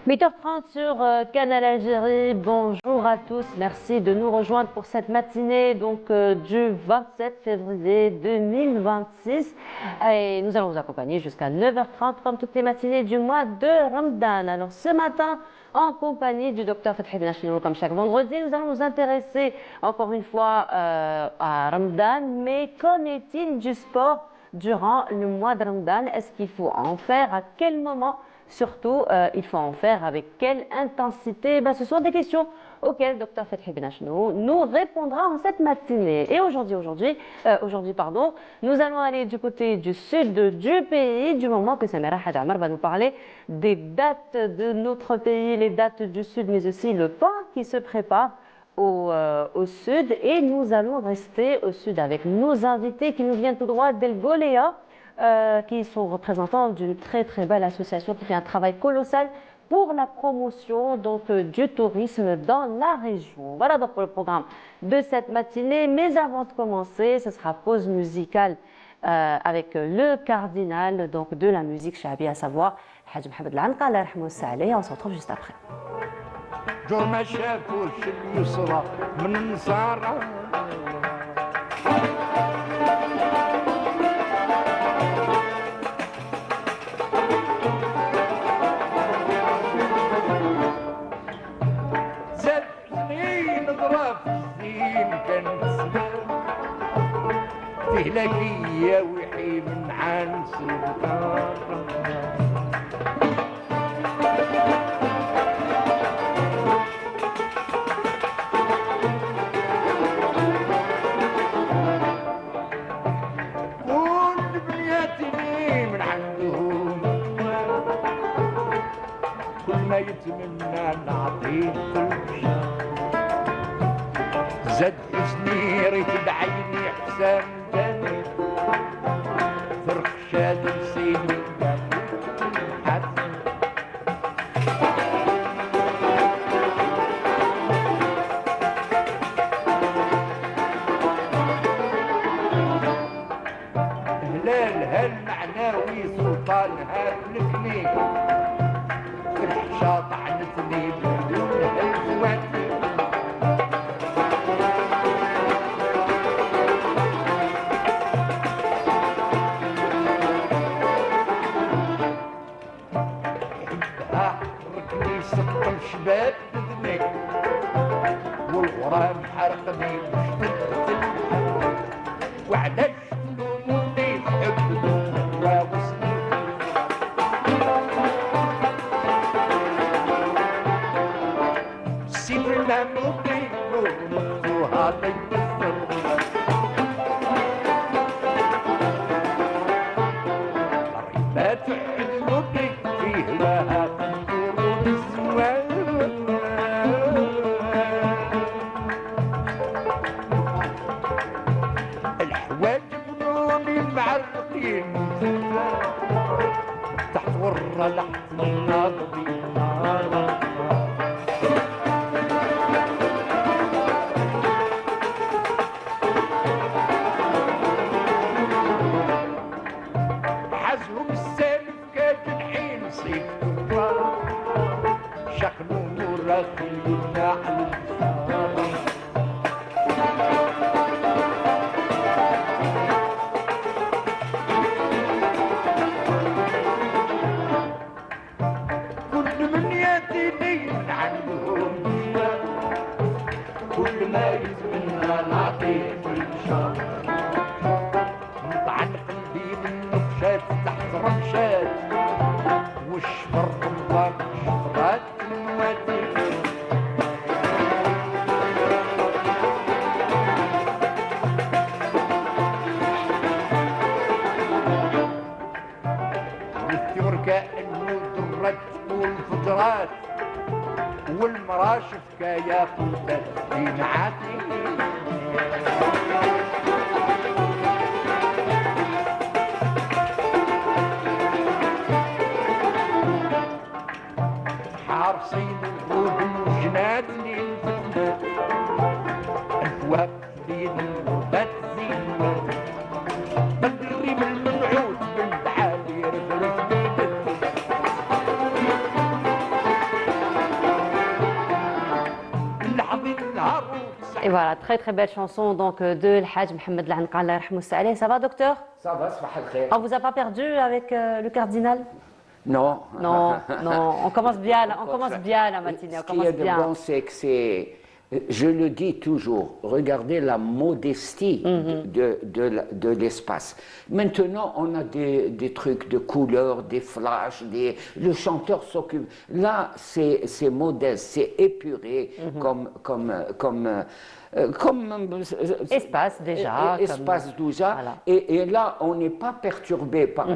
8h30 sur Canal Algérie, bonjour à tous, merci de nous rejoindre pour cette matinée du 27 février 2026 et nous allons vous accompagner jusqu'à 9h30 comme toutes les matinées du mois de Ramadan. Alors ce matin, en compagnie du docteur Fethi Ben Achour, comme chaque vendredi, nous allons nous intéresser encore une fois à Ramadan, mais qu'en est-il du sport durant le mois de Ramadan? Est-ce qu'il faut en faire? À quel moment? Surtout, il faut en faire avec quelle intensité? Ce sont des questions auxquelles Dr Fethi Ben Achour nous répondra en cette matinée. Et aujourd'hui, pardon, nous allons aller du côté du sud du pays, du moment que Samira Hadj Amar va nous parler des dates de notre pays, les dates du sud, mais aussi le temps qui se prépare au sud. Et nous allons rester au sud avec nos invités qui nous viennent tout droit d'El Goléa. Qui sont représentants d'une très très belle association qui fait un travail colossal pour la promotion du tourisme dans la région. Voilà donc pour le programme de cette matinée. Mais avant de commencer, ce sera pause musicale avec le cardinal de la musique shabi, à savoir Hadj Mohamed Lanqa, Allah yarhamou wa salih. On se retrouve juste après. فهلاكية ويحيي من عن سلطان كل بنياتي من عندهم كل ما يتمنى نعطيه كل شهر زاد حسني ريت بعيني حسام جاني فرخ شاد لسيني هلال هالمعناوي سلطان هالكني في الحشا طعنتني بدون هالزواتي شباب بدنك والغرام حرقني وعلاش تلوموني نحب واوسني السيف المملوكي ونخوها ليبسر الريبات عدلوني فيه لها قدور الزوال معرقين تحت ورا لحظ الناضي حزهم السالف كان الحين صيف شقنوا راخي اليمنى على اليسار تحت رمشات والشفر رمضان شفرات المواتي والثور كأنه درات والفجرات والمراشف كياقوتات في معاتي Et voilà, très très belle chanson donc de Al-Hajj Mohamed Al-Anqa, Allah yarhamou salih. Ça va, docteur? Ça va, صباح الخير. On vous a pas perdu avec le cardinal? Non. Non, non, on commence bien, on commence bien la matinée, on Ce qui est commence de bien. bon, c'est que c'est, je le dis toujours, regardez la modestie de l'espace. Maintenant, on a des trucs de couleurs, des flashs, le chanteur s'occupe. Là, c'est modeste, c'est épuré comme Espace déjà. espace déjà. Voilà. Et là, on n'est pas perturbé par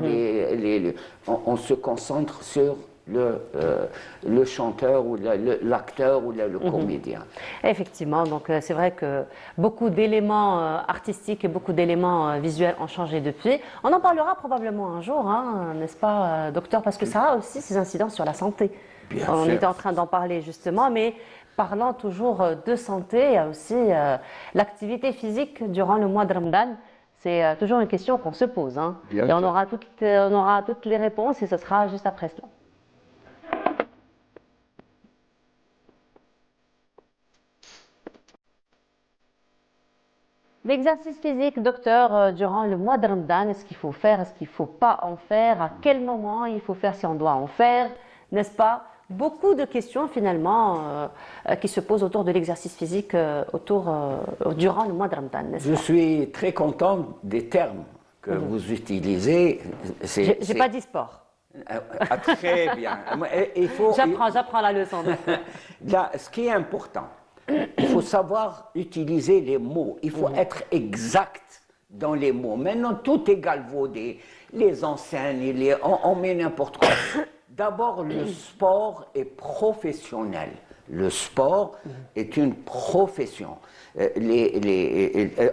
on se concentre sur le chanteur ou l'acteur ou le comédien. Effectivement, donc c'est vrai que beaucoup d'éléments artistiques et beaucoup d'éléments visuels ont changé depuis. On en parlera probablement un jour, hein, n'est-ce pas, docteur? Parce que ça a aussi ses incidences sur la santé. Bien On sûr. était en train d'en parler justement, mais parlant toujours de santé, il y a aussi l'activité physique durant le mois de Ramadan. C'est toujours une question qu'on se pose. Hein. Bien Et on sûr. aura toutes les réponses et ce sera juste après cela. L'exercice physique, docteur, durant le mois de Ramadan, est-ce qu'il faut faire, est-ce qu'il ne faut pas en faire, à quel moment il faut faire si on doit en faire, n'est-ce pas? Beaucoup de questions finalement qui se posent autour de l'exercice physique durant le mois de Ramadan, n'est-ce Je pas? suis très content des termes que vous utilisez. J'ai pas dit sport. Très bien. Il faut, J'apprends la leçon. Là, ce qui est important, il faut savoir utiliser les mots. Il faut être exact dans les mots. Maintenant, tout est galvaudé. Les enseignes, on met n'importe quoi. D'abord, le sport est professionnel. Le sport est une profession.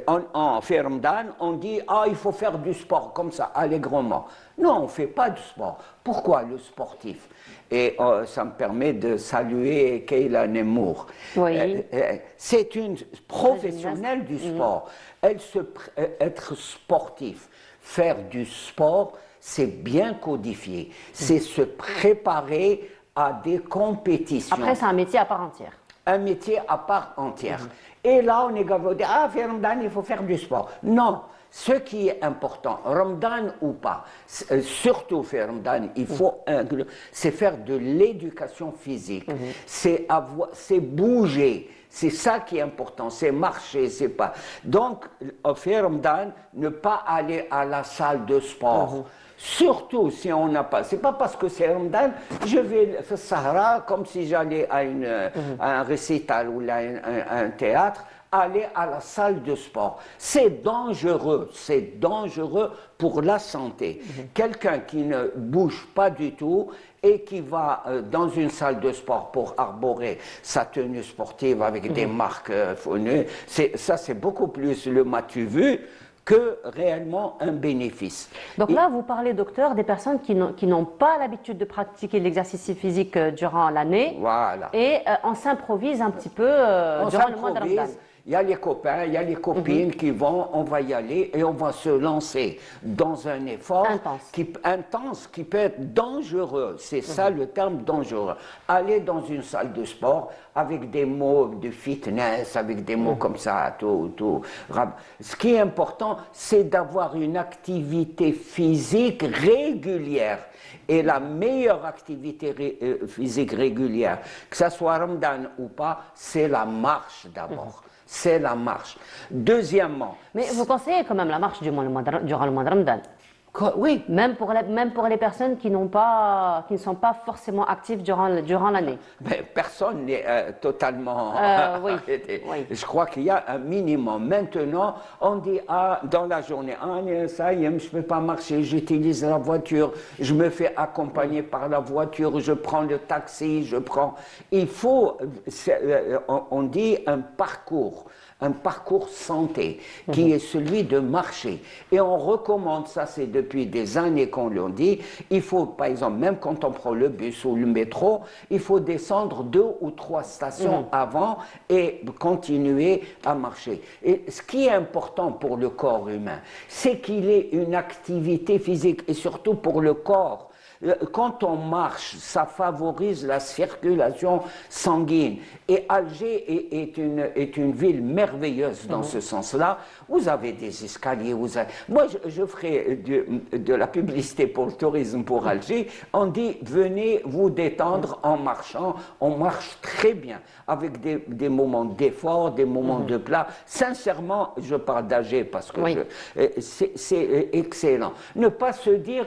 En Ramadan, on dit « Ah, il faut faire du sport comme ça, allègrement ». Non, on ne fait pas du sport. Pourquoi le sportif? Et ça me permet de saluer Kayla Nemour. Oui. C'est une professionnelle du sport. Être sportif, faire du sport, c'est bien codifié. C'est se préparer à des compétitions. Après, c'est un métier à part entière. Un métier à part entière. Et là, on est galvaudé. Ah, faire Ramadan, il faut faire du sport. Non. Ce qui est important, Ramadan ou pas, surtout faire Ramadan, il faut c'est faire de l'éducation physique. C'est bouger. C'est ça qui est important, c'est marcher, c'est pas. Donc, au faire Ramadan, ne pas aller à la salle de sport. Surtout si on n'a pas. C'est pas parce que c'est Ramadan, je vais faire Sahara comme si j'allais à un récital ou à un théâtre, aller à la salle de sport. C'est dangereux pour la santé. Quelqu'un qui ne bouge pas du tout et qui va dans une salle de sport pour arborer sa tenue sportive avec des marques fournies, ça c'est beaucoup plus le m'as-tu vu que réellement un bénéfice. Donc là, vous parlez, docteur, des personnes qui n'ont pas l'habitude de pratiquer l'exercice physique durant l'année. Voilà. Et on s'improvise un petit peu durant le mois de Ramadan. Il y a les copains, il y a les copines qui vont, on va y aller et on va se lancer dans un effort intense qui peut être dangereux. C'est ça le terme dangereux. Aller dans une salle de sport avec des mots de fitness, avec des mots comme ça, tout. Ce qui est important, c'est d'avoir une activité physique régulière. Et la meilleure activité physique régulière, que ce soit Ramadan ou pas, c'est la marche d'abord. C'est la marche. Deuxièmement... Mais vous conseillez quand même la marche durant le mois de Ramadan? Oui. Même pour les personnes qui ne sont pas forcément actives durant l'année. Mais personne n'est totalement oui, arrêté. oui. Je crois qu'il y a un minimum. Maintenant, on dit dans la journée, ça y est, je ne peux pas marcher, j'utilise la voiture, je me fais accompagner par la voiture, je prends le taxi, Il faut, on dit un parcours santé, qui est celui de marcher. Et on recommande, ça c'est depuis des années qu'on le dit, il faut, par exemple, même quand on prend le bus ou le métro, il faut descendre 2 ou 3 stations avant et continuer à marcher. Et ce qui est important pour le corps humain, c'est qu'il ait une activité physique, et surtout pour le corps. Quand on marche, ça favorise la circulation sanguine. Et Alger est une ville merveilleuse dans ce sens-là. Vous avez des escaliers. Moi, je ferai de la publicité pour le tourisme pour Alger. On dit, venez vous détendre en marchant. On marche très bien, avec des moments d'effort, des moments de plat. Sincèrement, je parle d'Alger parce que c'est excellent. Ne pas se dire,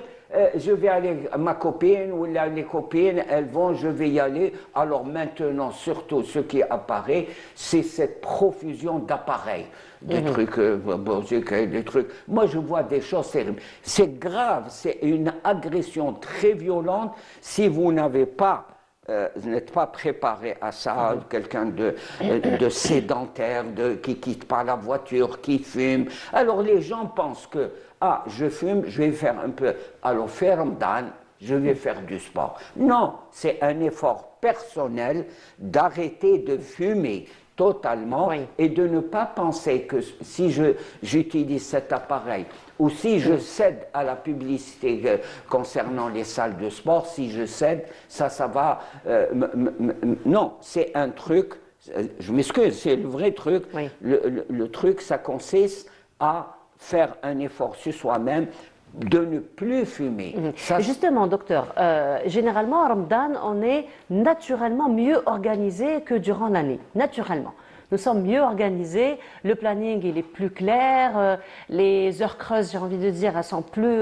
je vais aller, ma copine ou les copines, elles vont, je vais y aller. Alors maintenant, surtout, ce qui apparaît, c'est cette profusion d'appareils, des trucs, des trucs. Moi, je vois des choses terribles. C'est grave, c'est une agression très violente si vous n'avez pas vous n'êtes pas préparé à ça, quelqu'un de sédentaire, qui quitte pas la voiture, qui fume. Alors les gens pensent que, ah, je fume, je vais faire un peu, alors faire Ramadan, je vais faire du sport. Non, c'est un effort personnel d'arrêter de fumer totalement et de ne pas penser que si j'utilise cet appareil ou si je cède à la publicité concernant les salles de sport, si je cède, ça va... non, c'est un truc, je m'excuse, c'est le vrai truc. Le truc, ça consiste à faire un effort sur soi-même, de ne plus fumer. Justement, docteur, généralement, à Ramadan, on est naturellement mieux organisé que durant l'année. Naturellement. Nous sommes mieux organisés, le planning il est plus clair, les heures creuses, j'ai envie de dire, elles sont plus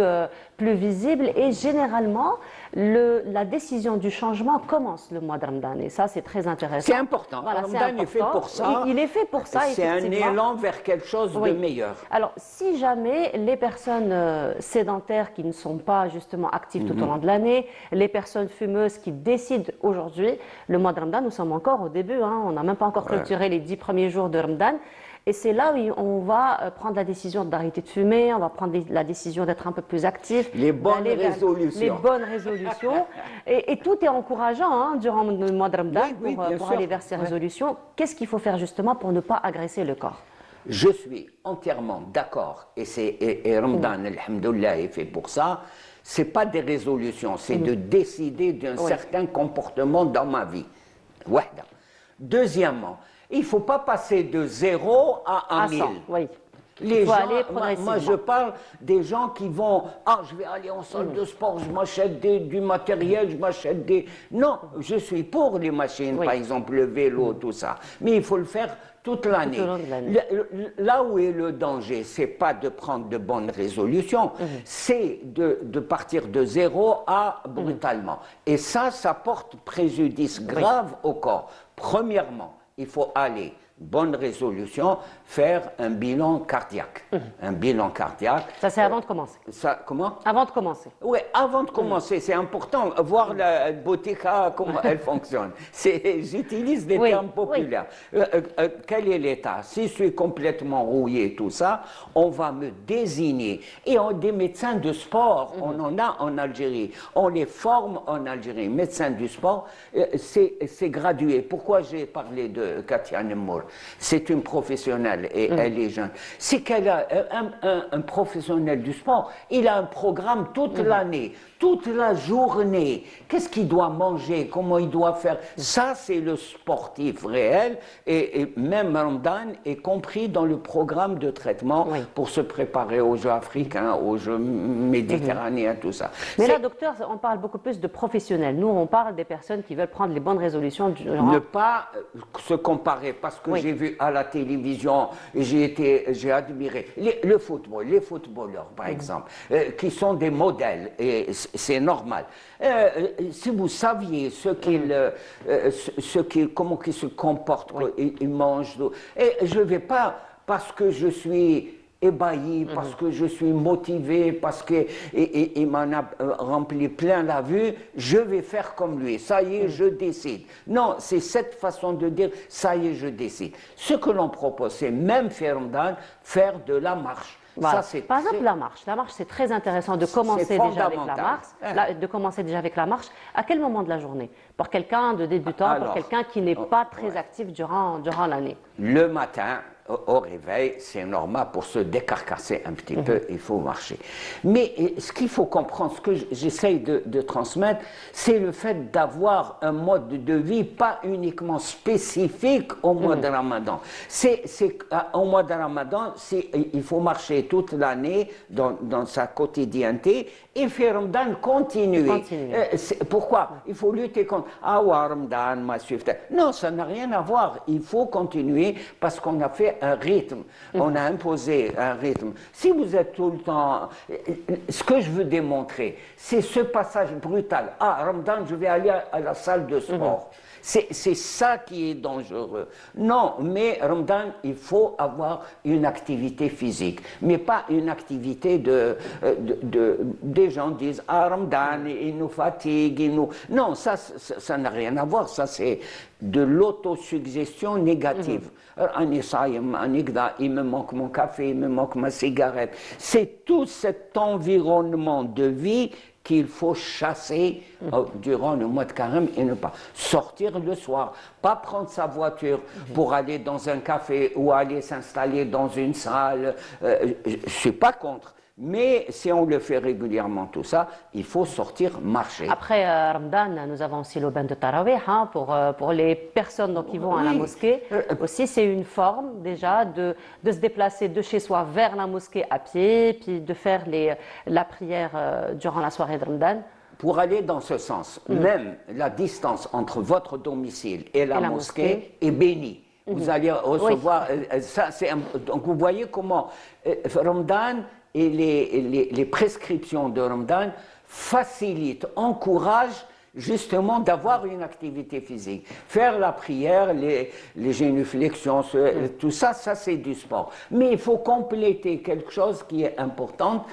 visibles et généralement, la décision du changement commence le mois de Ramadan et ça c'est très intéressant. C'est important, voilà, Ramadan est fait pour ça. Il est fait pour ça, c'est un élan vers quelque chose de meilleur. Alors, si jamais les personnes sédentaires qui ne sont pas justement actives tout au long de l'année, les personnes fumeuses qui décident aujourd'hui, le mois de Ramadan, nous sommes encore au début, on n'a même pas encore clôturé les 10 premiers jours de Ramadan. Et c'est là où on va prendre la décision d'arrêter de fumer, on va prendre la décision d'être un peu plus actif. Les bonnes résolutions. Les bonnes résolutions. Et tout est encourageant durant le mois de Ramadan pour aller vers ces résolutions. Qu'est-ce qu'il faut faire justement pour ne pas agresser le corps? Je suis entièrement d'accord, et Ramadan, alhamdoulilah, est fait pour ça. Ce n'est pas des résolutions, c'est de décider d'un certain comportement dans ma vie. Wahda. Deuxièmement, il ne faut pas passer de 0 à 1000. 100, oui. Les gens, moi je parle des gens qui vont, je vais aller en salle de sport, je m'achète du matériel, je m'achète des... Non, je suis pour les machines, par exemple le vélo, tout ça. Mais il faut le faire toute l'année. Là où est le danger, c'est pas de prendre de bonnes résolutions, c'est de partir de 0 à brutalement. Et ça porte préjudice grave au corps. Premièrement, il faut aller, bonne résolution, faire un bilan cardiaque. Un bilan cardiaque. Ça, c'est avant de commencer. Comment? Avant de commencer. Oui, avant de commencer, c'est important, voir la botica, comment elle fonctionne. J'utilise des termes populaires. Quel est l'état? Si je suis complètement rouillé, tout ça, on va me désigner. Et des médecins de sport, on en a en Algérie. On les forme en Algérie. Médecins du sport, c'est gradué. Pourquoi j'ai parlé de Katia Nemour? C'est une professionnelle et elle est jeune. C'est qu'elle a un professionnel du sport. Il a un programme toute l'année, toute la journée. Qu'est-ce qu'il doit manger? Comment il doit faire? Ça, c'est le sportif réel. Et même Ramadan est compris dans le programme de traitement pour se préparer aux Jeux africains, aux Jeux méditerranéens, tout ça. Mais là, docteur, on parle beaucoup plus de professionnels. Nous, on parle des personnes qui veulent prendre les bonnes résolutions. Ne pas se comparer, parce que j'ai vu à la télévision, j'ai admiré le football, les footballeurs, par exemple, qui sont des modèles, et c'est normal. Si vous saviez comment ils se comportent, ils mangent, et je ne vais pas, parce que je suis ébahi, parce que je suis motivé, parce qu'il m'en a rempli plein la vue, je vais faire comme lui. Ça y est, je décide. Non, c'est cette façon de dire, ça y est, je décide. Ce que l'on propose, c'est même faire de la marche. Voilà. Ça, par exemple, la marche. La marche, c'est très intéressant de commencer déjà avec la marche. De commencer déjà avec la marche. À quel moment de la journée? Pour quelqu'un de débutant, pour quelqu'un qui n'est pas très actif durant l'année? Le matin, au réveil, c'est normal pour se décarcasser un petit peu, il faut marcher. Mais ce qu'il faut comprendre, ce que j'essaye de transmettre, c'est le fait d'avoir un mode de vie pas uniquement spécifique au mois de Ramadan. Au mois de Ramadan, il faut marcher toute l'année dans sa quotidienneté et faire Ramadan continuer. Pourquoi? Il faut lutter contre Ramadan, ma suite. Non, ça n'a rien à voir. Il faut continuer parce qu'on a fait un rythme. On a imposé un rythme. Si vous êtes tout le temps... Ce que je veux démontrer, c'est ce passage brutal. Ramadan, je vais aller à la salle de sport. C'est ça qui est dangereux. Non, mais Ramadan, il faut avoir une activité physique, mais pas une activité des gens disent Ramadan, il nous fatigue, Non, ça n'a rien à voir, ça c'est de l'autosuggestion négative. Il me manque mon café, il me manque ma cigarette. C'est tout cet environnement de vie qu'il faut chasser durant le mois de carême et ne pas sortir le soir, pas prendre sa voiture pour aller dans un café ou aller s'installer dans une salle. Je ne suis pas contre. Mais si on le fait régulièrement, tout ça, il faut sortir marcher. Après Ramadan, nous avons aussi l'aubaine de Tarawih pour les personnes qui vont à la mosquée. Aussi, c'est une forme déjà de se déplacer de chez soi vers la mosquée à pied, puis de faire la prière durant la soirée de Ramadan. Pour aller dans ce sens, même la distance entre votre domicile et la mosquée est bénie. Vous allez recevoir ça. Donc vous voyez comment Ramadan et les prescriptions de Ramadan facilitent, encouragent justement d'avoir une activité physique. Faire la prière, les génuflexions, tout ça, c'est du sport. Mais il faut compléter quelque chose qui est important,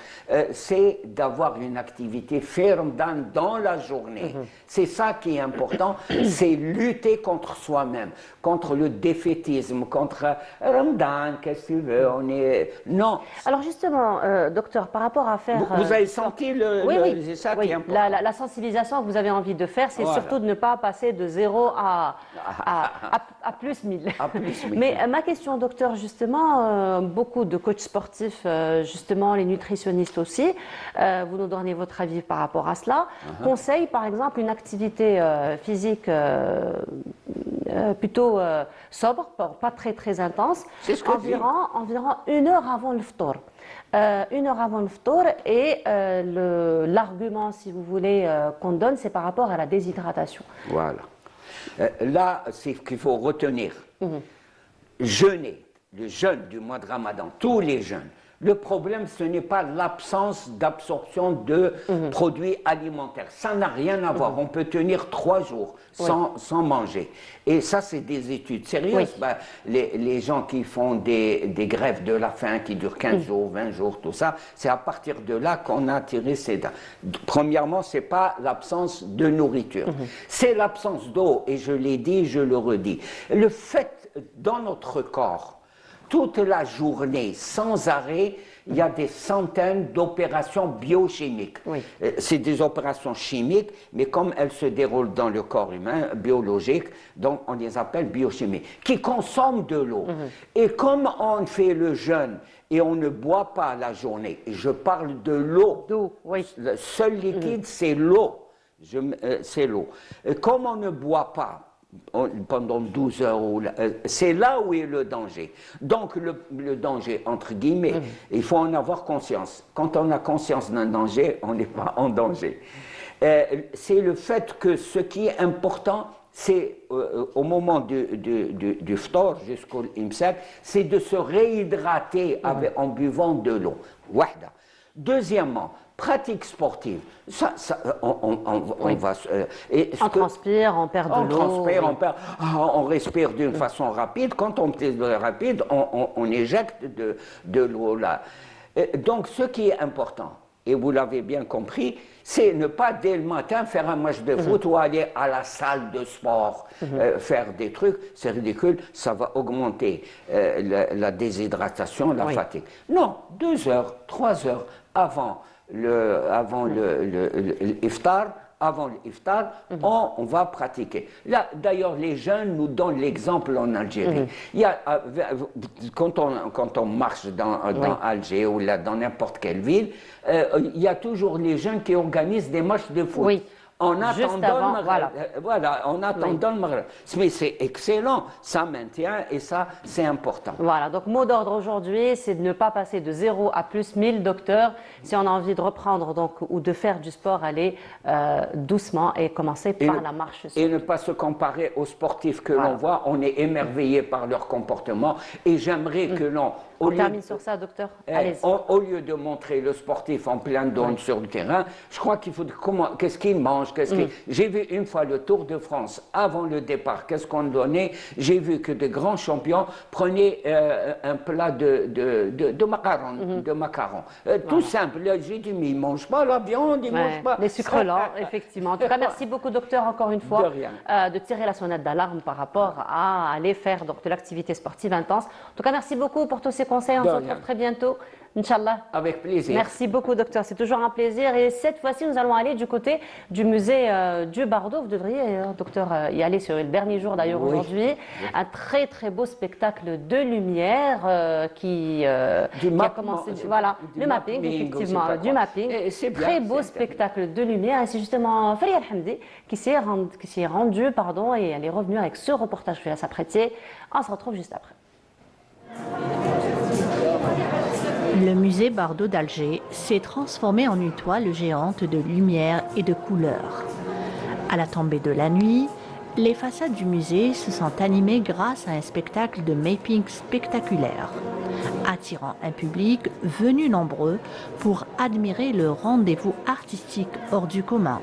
c'est d'avoir une activité ferme dans la journée. C'est ça qui est important, c'est lutter contre soi-même, contre le défaitisme, contre Ramadan, qu'est-ce que tu veux, Non. Alors justement, docteur, par rapport à faire... Vous avez senti c'est ça qui est important. La sensibilisation que vous avez envie de faire, c'est surtout de ne pas passer de 0 à plus 1000. Mais ma question, docteur, justement, beaucoup de coachs sportifs, justement les nutritionnistes aussi, vous nous donnez votre avis par rapport à cela, conseillent par exemple une activité physique plutôt sobre, pas très très intense, environ 1 heure avant le ftour. 1 heure avant le ftour et l'argument, si vous voulez, qu'on donne, c'est par rapport à la déshydratation. Voilà. Là, c'est ce qu'il faut retenir. Jeûner, le jeûne du mois de Ramadan, tous les jeûnes. Le problème, ce n'est pas l'absence d'absorption de produits alimentaires. Ça n'a rien à voir. On peut tenir 3 jours sans manger. Et ça, c'est des études sérieuses. Les gens qui font des grèves de la faim qui durent 15 jours, 20 jours, tout ça, c'est à partir de là qu'on a tiré ces dates. Premièrement, ce n'est pas l'absence de nourriture. C'est l'absence d'eau. Et je l'ai dit, je le redis. Le fait, dans notre corps, toute la journée, sans arrêt, il y a des centaines d'opérations biochimiques. C'est des opérations chimiques, mais comme elles se déroulent dans le corps humain, biologique, donc on les appelle biochimiques, qui consomment de l'eau. Et comme on fait le jeûne et on ne boit pas la journée, et je parle de l'eau, le seul liquide, c'est l'eau. C'est l'eau. Comme on ne boit pas, pendant 12 heures, c'est là où est le danger. Donc le danger, entre guillemets, il faut en avoir conscience. Quand on a conscience d'un danger, on n'est pas en danger. C'est le fait que ce qui est important, c'est au moment du ftor jusqu'au imsak, c'est de se réhydrater en buvant de l'eau. Wahda. Deuxièmement, pratique sportive. On transpire, on perd de l'eau. On respire d'une façon rapide. Quand on respire rapide, on éjecte de l'eau là. Donc, ce qui est important, et vous l'avez bien compris, c'est ne pas dès le matin faire un match de foot ou aller à la salle de sport, faire des trucs. C'est ridicule, ça va augmenter la déshydratation, la fatigue. Non, 2 heures, 3 heures avant l'iftar, avant l'iftar, on va pratiquer. Là, d'ailleurs, les jeunes nous donnent l'exemple en Algérie. Il y a, quand on marche dans Alger ou là, dans n'importe quelle ville, il y a toujours les jeunes qui organisent des matchs de foot. Oui. En Juste attendant avant, le voilà. voilà, en attendant le Maghreb. Mais c'est excellent, ça maintient et ça, c'est important. Voilà, donc mot d'ordre aujourd'hui, c'est de ne pas passer de 0 à plus 1000 docteurs. Si on a envie de reprendre donc, ou de faire du sport, aller doucement et commencer par la marche. Et ne pas se comparer aux sportifs que Voilà. l'on voit. On est émerveillé par leur comportement. Et j'aimerais que l'on... On termine sur ça, docteur. Allez-y. Au lieu de montrer le sportif en plein don sur le terrain, je crois qu'il faut qu'est-ce qu'il mange, J'ai vu une fois le Tour de France avant le départ. Qu'est-ce qu'on donnait? J'ai vu que de grands champions prenaient un plat de macarons, tout simple. J'ai dit mais ils mangent pas la viande, ils mangent pas les sucres lents, effectivement. En tout cas, merci beaucoup, docteur, encore une fois, De rien. de tirer la sonnette d'alarme par rapport à aller faire donc, de l'activité sportive intense. En tout cas, merci beaucoup pour tous ces conseils. On De se rien. retrouve très bientôt, Inch'Allah. Avec plaisir. Merci beaucoup, docteur. C'est toujours un plaisir. Et cette fois-ci, nous allons aller du côté du musée du Bardo. Vous devriez, docteur, y aller sur le dernier jour d'ailleurs aujourd'hui. Un très très beau spectacle de lumière qui a commencé. Voilà, le mapping, effectivement, du mapping. C'est bien, Très beau c'est spectacle de lumière. Et c'est justement Faria Hamdi qui s'est rendu, et elle est revenue avec ce reportage que je vais s'apprêter. On se retrouve juste après. Le musée Bardo d'Alger s'est transformé en une toile géante de lumière et de couleurs. À la tombée de la nuit, les façades du musée se sont animées grâce à un spectacle de mapping spectaculaire, attirant un public venu nombreux pour admirer le rendez-vous artistique hors du commun.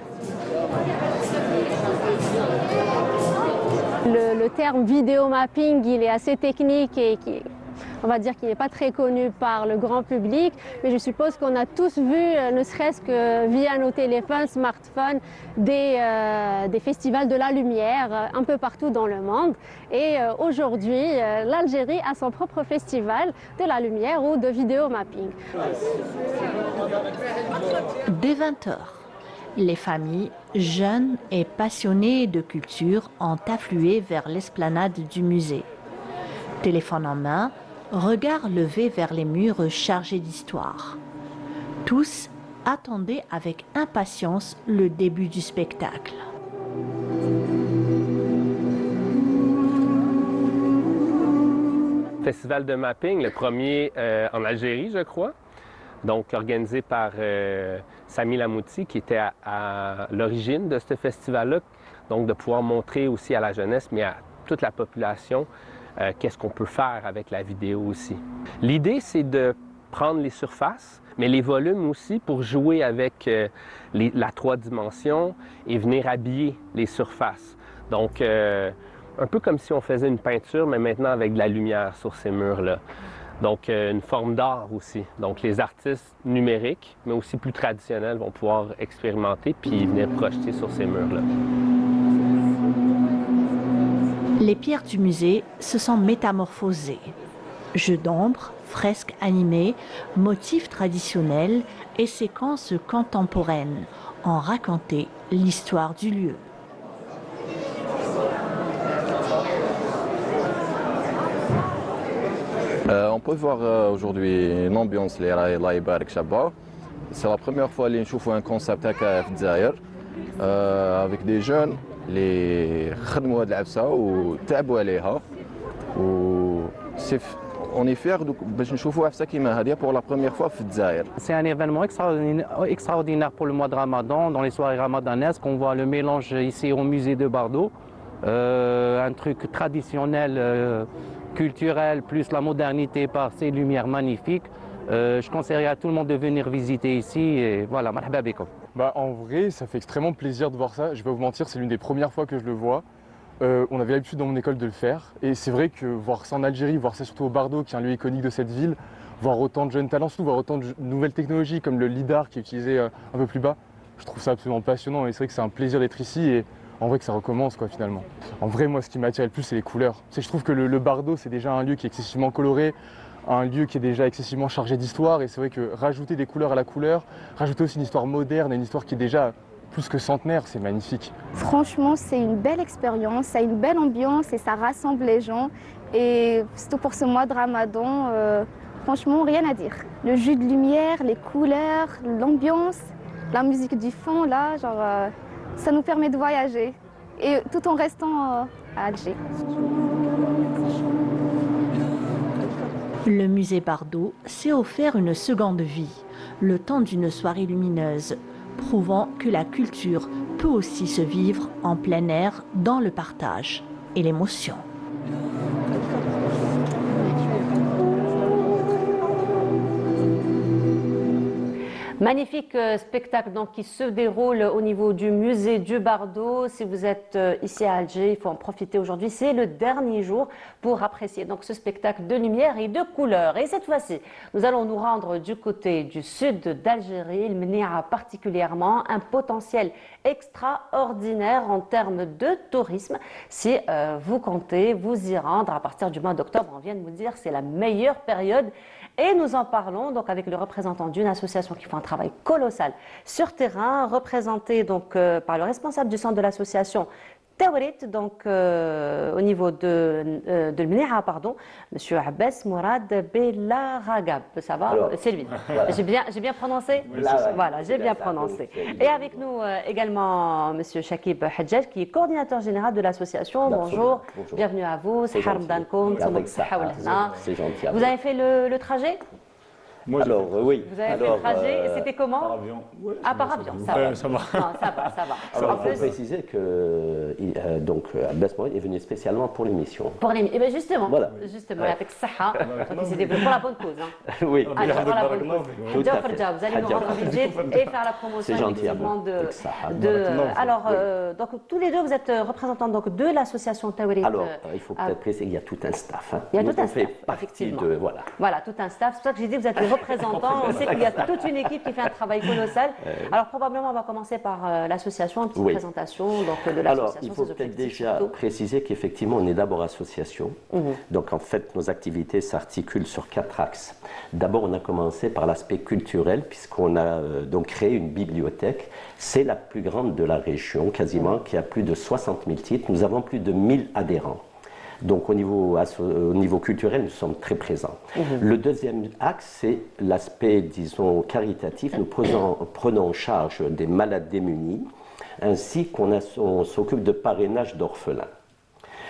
Le terme vidéo mapping, il est assez technique et on va dire qu'il n'est pas très connu par le grand public, mais je suppose qu'on a tous vu, ne serait-ce que via nos téléphones, smartphones, des festivals de la lumière un peu partout dans le monde. Et aujourd'hui, l'Algérie a son propre festival de la lumière ou de vidéo mapping. Dès 20h, les familles, jeunes et passionnés de culture ont afflué vers l'esplanade du musée. Téléphone en main, regard levé vers les murs chargés d'histoire. Tous attendaient avec impatience le début du spectacle. Festival de mapping, le premier en Algérie, je crois. Donc, organisé par Sami Lamouti, qui était à l'origine de ce festival-là. Donc, de pouvoir montrer aussi à la jeunesse, mais à toute la population, qu'est-ce qu'on peut faire avec la vidéo aussi. L'idée, c'est de prendre les surfaces, mais les volumes aussi pour jouer avec la 3 dimensions et venir habiller les surfaces. Donc, un peu comme si on faisait une peinture, mais maintenant avec de la lumière sur ces murs-là. Donc, une forme d'art aussi. Donc, les artistes numériques, mais aussi plus traditionnels, vont pouvoir expérimenter puis venir projeter sur ces murs-là. Les pierres du musée se sont métamorphosées. Jeux d'ombre, fresques animées, motifs traditionnels et séquences contemporaines ont raconté l'histoire du lieu. On peut voir aujourd'hui une ambiance اللي راهي الله يبارك شابة. C'est la première fois اللي نشوفوا un concept هكا في الجزائر avec des jeunes اللي خدموا هاد العفسة وتعبوا عليها و on est fiers باش نشوفوا عفسة كيما هذه pour la première fois في الجزائر. C'est un événement extraordinaire pour le mois de Ramadan, dans les soirées ramadanesques. On voit le mélange ici au musée de Bardo, un truc traditionnel, culturel, plus la modernité par ces lumières magnifiques. Je conseillerais à tout le monde de venir visiter ici et voilà, marhaba bikoum. En vrai, ça fait extrêmement plaisir de voir ça. Je vais pas vous mentir, c'est l'une des premières fois que je le vois. On avait l'habitude dans mon école de le faire. Et c'est vrai que voir ça en Algérie, voir ça surtout au Bardo, qui est un lieu iconique de cette ville, voir autant de jeunes talents, surtout voir autant de nouvelles technologies comme le LIDAR qui est utilisé un peu plus bas, je trouve ça absolument passionnant. Et c'est vrai que c'est un plaisir d'être ici et en vrai que ça recommence quoi finalement. En vrai, moi ce qui m'attire le plus, c'est les couleurs. Je trouve que le Bardo, c'est déjà un lieu qui est excessivement coloré, un lieu qui est déjà excessivement chargé d'histoire. Et c'est vrai que rajouter des couleurs à la couleur, rajouter aussi une histoire moderne et une histoire qui est déjà plus que centenaire, c'est magnifique. Franchement, c'est une belle expérience, ça a une belle ambiance et ça rassemble les gens. Et surtout pour ce mois de Ramadan, franchement, rien à dire. Le jeu de lumière, les couleurs, l'ambiance, la musique du fond, là, genre, ça nous permet de voyager. Et tout en restant à Alger. Le musée Bardot s'est offert une seconde vie, le temps d'une soirée lumineuse, prouvant que la culture peut aussi se vivre en plein air dans le partage et l'émotion. Magnifique spectacle donc, qui se déroule au niveau du musée du Bardot. Si vous êtes ici à Alger, il faut en profiter aujourd'hui. C'est le dernier jour pour apprécier donc, ce spectacle de lumière et de couleurs. Et cette fois-ci, nous allons nous rendre du côté du sud d'Algérie. Le Mnia a particulièrement un potentiel extraordinaire en termes de tourisme. Si vous comptez vous y rendre à partir du mois d'octobre, on vient de nous dire que c'est la meilleure période. Et nous en parlons donc avec le représentant d'une association qui fait un travail colossal sur terrain, représenté donc par le responsable du centre de l'association Tawrit, donc au niveau de Mnia, pardon, Monsieur Abbas Mourad Bellaragab. Ça va? C'est lui. Voilà. J'ai bien prononcé? Oui, voilà, j'ai bien prononcé. Et avec nous également Monsieur Shakib Hadjaj, qui est coordinateur général de l'association. Bonjour. Bienvenue à vous. C'est gentil. Vous avez fait le trajet? Moi, oui. Vous avez fait le trajet et c'était comment? Par avion. Ouais, par avion, ça va. Ça va. Non, ça va. Alors, il faut préciser que Abbas Mourad est venu spécialement pour l'émission. Pour l'émission. Et bien justement, voilà. Avec Saha, il s'est développé pour la bonne cause. Hein. Oui. Alors, pour la bonne cause. Vous allez nous rendre visite et faire la promotion effectivement Alors, donc tous les deux, vous êtes représentants donc, de l'association Tawrit. Alors, il faut peut-être préciser qu'il y a tout un staff. Hein. Il y a tout un staff, effectivement. Voilà, tout un staff. C'est pour ça que j'ai dit que vous êtes les représentants. On sait qu'il y a toute une équipe qui fait un travail colossal. Alors probablement on va commencer par l'association, une petite présentation donc, de l'association. Alors il faut peut-être déjà préciser qu'effectivement on est d'abord association. Donc en fait nos activités s'articulent sur 4 axes. D'abord on a commencé par l'aspect culturel puisqu'on a donc créé une bibliothèque. C'est la plus grande de la région quasiment qui a plus de 60 000 titres. Nous avons plus de 1000 adhérents. Donc au niveau culturel, nous sommes très présents. Le deuxième axe, c'est l'aspect, disons, caritatif. Nous prenons en charge des malades démunis, ainsi qu'on s'occupe de parrainage d'orphelins.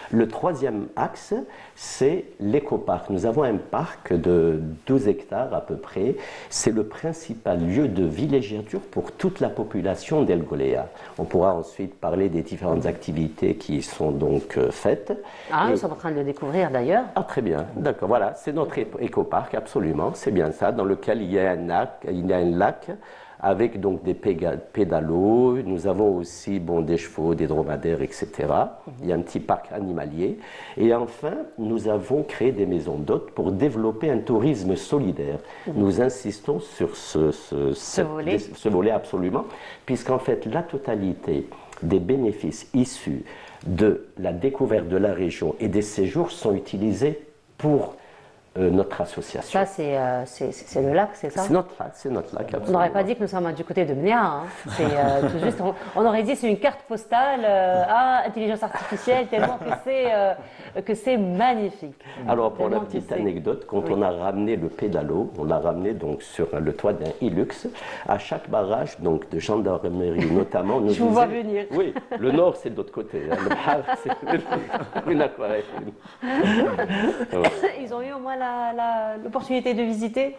Le troisième axe, c'est l'écoparc. Nous avons un parc de 12 hectares à peu près. C'est le principal lieu de villégiature pour toute la population d'El Goléa. On pourra ensuite parler des différentes activités qui sont donc faites. Nous sommes en train de le découvrir d'ailleurs. Ah très bien, d'accord. Voilà, c'est notre écoparc, absolument. C'est bien ça, dans lequel il y a un lac avec donc des pédalos, nous avons aussi des chevaux, des dromadaires, etc. Il y a un petit parc animalier. Et enfin, nous avons créé des maisons d'hôtes pour développer un tourisme solidaire. Nous insistons sur ce volet absolument, puisqu'en fait, la totalité des bénéfices issus de la découverte de la région et des séjours sont utilisés pour notre association. Ça, c'est le lac, c'est ça? C'est notre lac, absolument. On n'aurait pas dit que nous sommes du côté de Mnia. Hein. C'est tout juste, on aurait dit c'est une carte postale intelligence artificielle, tellement que c'est magnifique. Alors, pour la petite anecdote, quand on a ramené le pédalo, on l'a ramené donc sur le toit d'un Hilux, à chaque barrage donc de gendarmerie notamment. Je vous vois venir. Oui, le nord c'est de l'autre côté. Hein. Le Bahar, c'est une aquarelle. Ils ont eu au moins l'opportunité de visiter?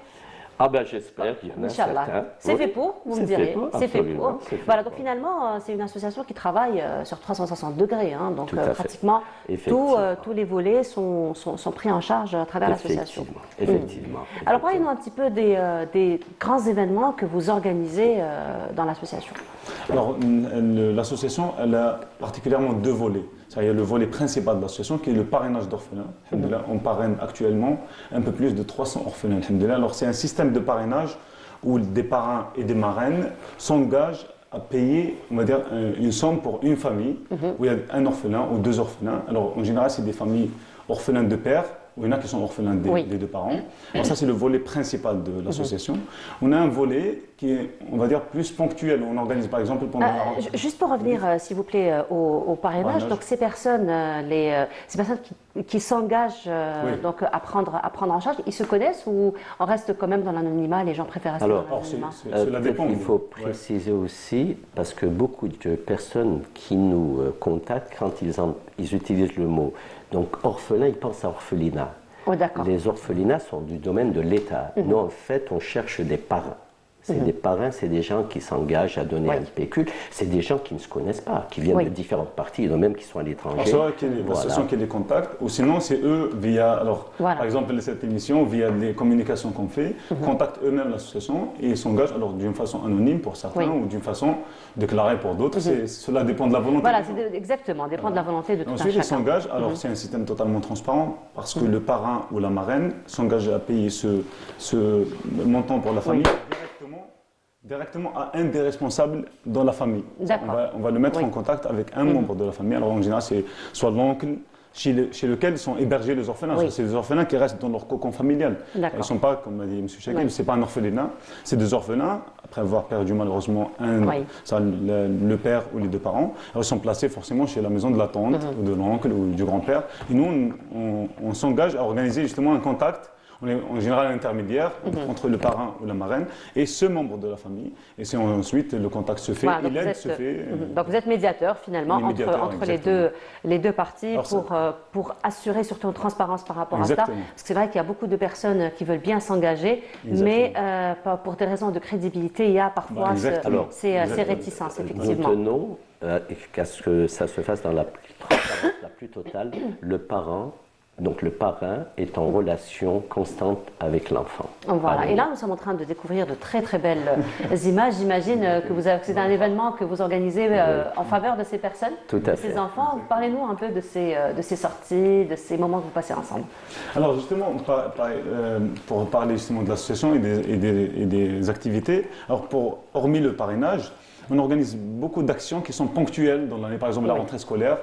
Ah ben j'espère qu'il y en a certains. C'est fait pour, vous me direz. C'est fait pour. Voilà, donc pour. Finalement, c'est une association qui travaille sur 360 degrés. Hein, donc pratiquement tous les volets sont pris en charge à travers l'association. Effectivement. Alors parlez-nous un petit peu des grands événements que vous organisez dans l'association. Alors l'association, elle a particulièrement 2 volets. Il y a le volet principal de l'association qui est le parrainage d'orphelins. On parraine actuellement un peu plus de 300 orphelins. Alors c'est un système de parrainage où des parrains et des marraines s'engagent à payer, on va dire, une somme pour une famille où il y a un orphelin ou 2 orphelins. Alors en général c'est des familles orphelins de père où il y en a qui sont orphelins Oui. des deux parents. Alors ça, c'est le volet principal de l'association. On a un volet qui est, on va dire, plus ponctuel. On organise par exemple pendant la rentrée. Juste pour revenir, s'il vous plaît, au parrainage, Parrainage. donc ces personnes, ces personnes qui s'engagent Oui. donc à prendre en charge, ils se connaissent ou on reste quand même dans l'anonymat, les gens préfèrent rester Alors, dans l'anonymat? Cela Peut-être dépend. qu'il faut Ouais. préciser aussi, parce que beaucoup de personnes qui nous contactent, quand ils utilisent le mot donc orphelin, ils pensent à orphelinat. Oh, d'accord. Les orphelinats sont du domaine de l'État. Nous, en fait, on cherche des parrains. C'est des parrains, c'est des gens qui s'engagent à donner Oui. un pécule. C'est des gens qui ne se connaissent pas, qui viennent Oui. de différentes parties, il y en a même qui sont à Alors, l'étranger. c'est vrai qu'il y a l'association qui les contacte, ou sinon c'est eux via, alors Voilà. par exemple cette émission, via les communications qu'on fait, contactent eux-mêmes l'association et ils s'engagent alors d'une façon anonyme pour certains Oui. ou d'une façon déclarée pour d'autres. Cela dépend de la volonté. Voilà, des gens. exactement, dépend de la volonté de tout un Ensuite, ils chacun. s'engagent, alors c'est un système totalement transparent parce que le parrain ou la marraine s'engage à payer ce montant pour la famille directement à un des responsables dans la famille. D'accord. On va le mettre Oui. en contact avec un membre de la famille. Alors en général, c'est soit l'oncle, chez lequel sont hébergés les orphelins. Oui. C'est des orphelins qui restent dans leur cocon familial. D'accord. Ils ne sont pas, comme a dit M. Chakil, Oui. ce n'est pas un orphelinat, c'est des orphelins, après avoir perdu malheureusement Oui. le père ou les deux parents. Alors, ils sont placés forcément chez la maison de la tante, ou de l'oncle, ou du grand-père. Et nous, on s'engage à organiser justement un contact. On est en général intermédiaire entre le parrain ou la marraine et ce membre de la famille. Et c'est ensuite le contact se fait, Voilà, et donc l'aide vous se êtes, fait. donc vous êtes médiateur finalement On est médiateur, entre exactement. les deux parties Alors, pour assurer surtout une transparence par rapport à ça. Exactement. Parce que c'est vrai qu'il y a beaucoup de personnes qui veulent bien s'engager, mais pour des raisons de crédibilité, il y a parfois exactement. ces réticences, Nous effectivement. tenons qu'à ce que ça se fasse dans la transparence la plus totale. Donc le parrain est en relation constante avec l'enfant. Voilà. Et là, nous sommes en train de découvrir de très très belles images. J'imagine que c'est un événement que vous organisez en faveur de ces personnes, Tout à de fait. ces enfants. Parlez-nous un peu de ces sorties, de ces moments que vous passez ensemble. Alors justement, pour parler justement de l'association et des activités, alors hormis le parrainage, on organise beaucoup d'actions qui sont ponctuelles dans l'année. Par exemple, la rentrée scolaire,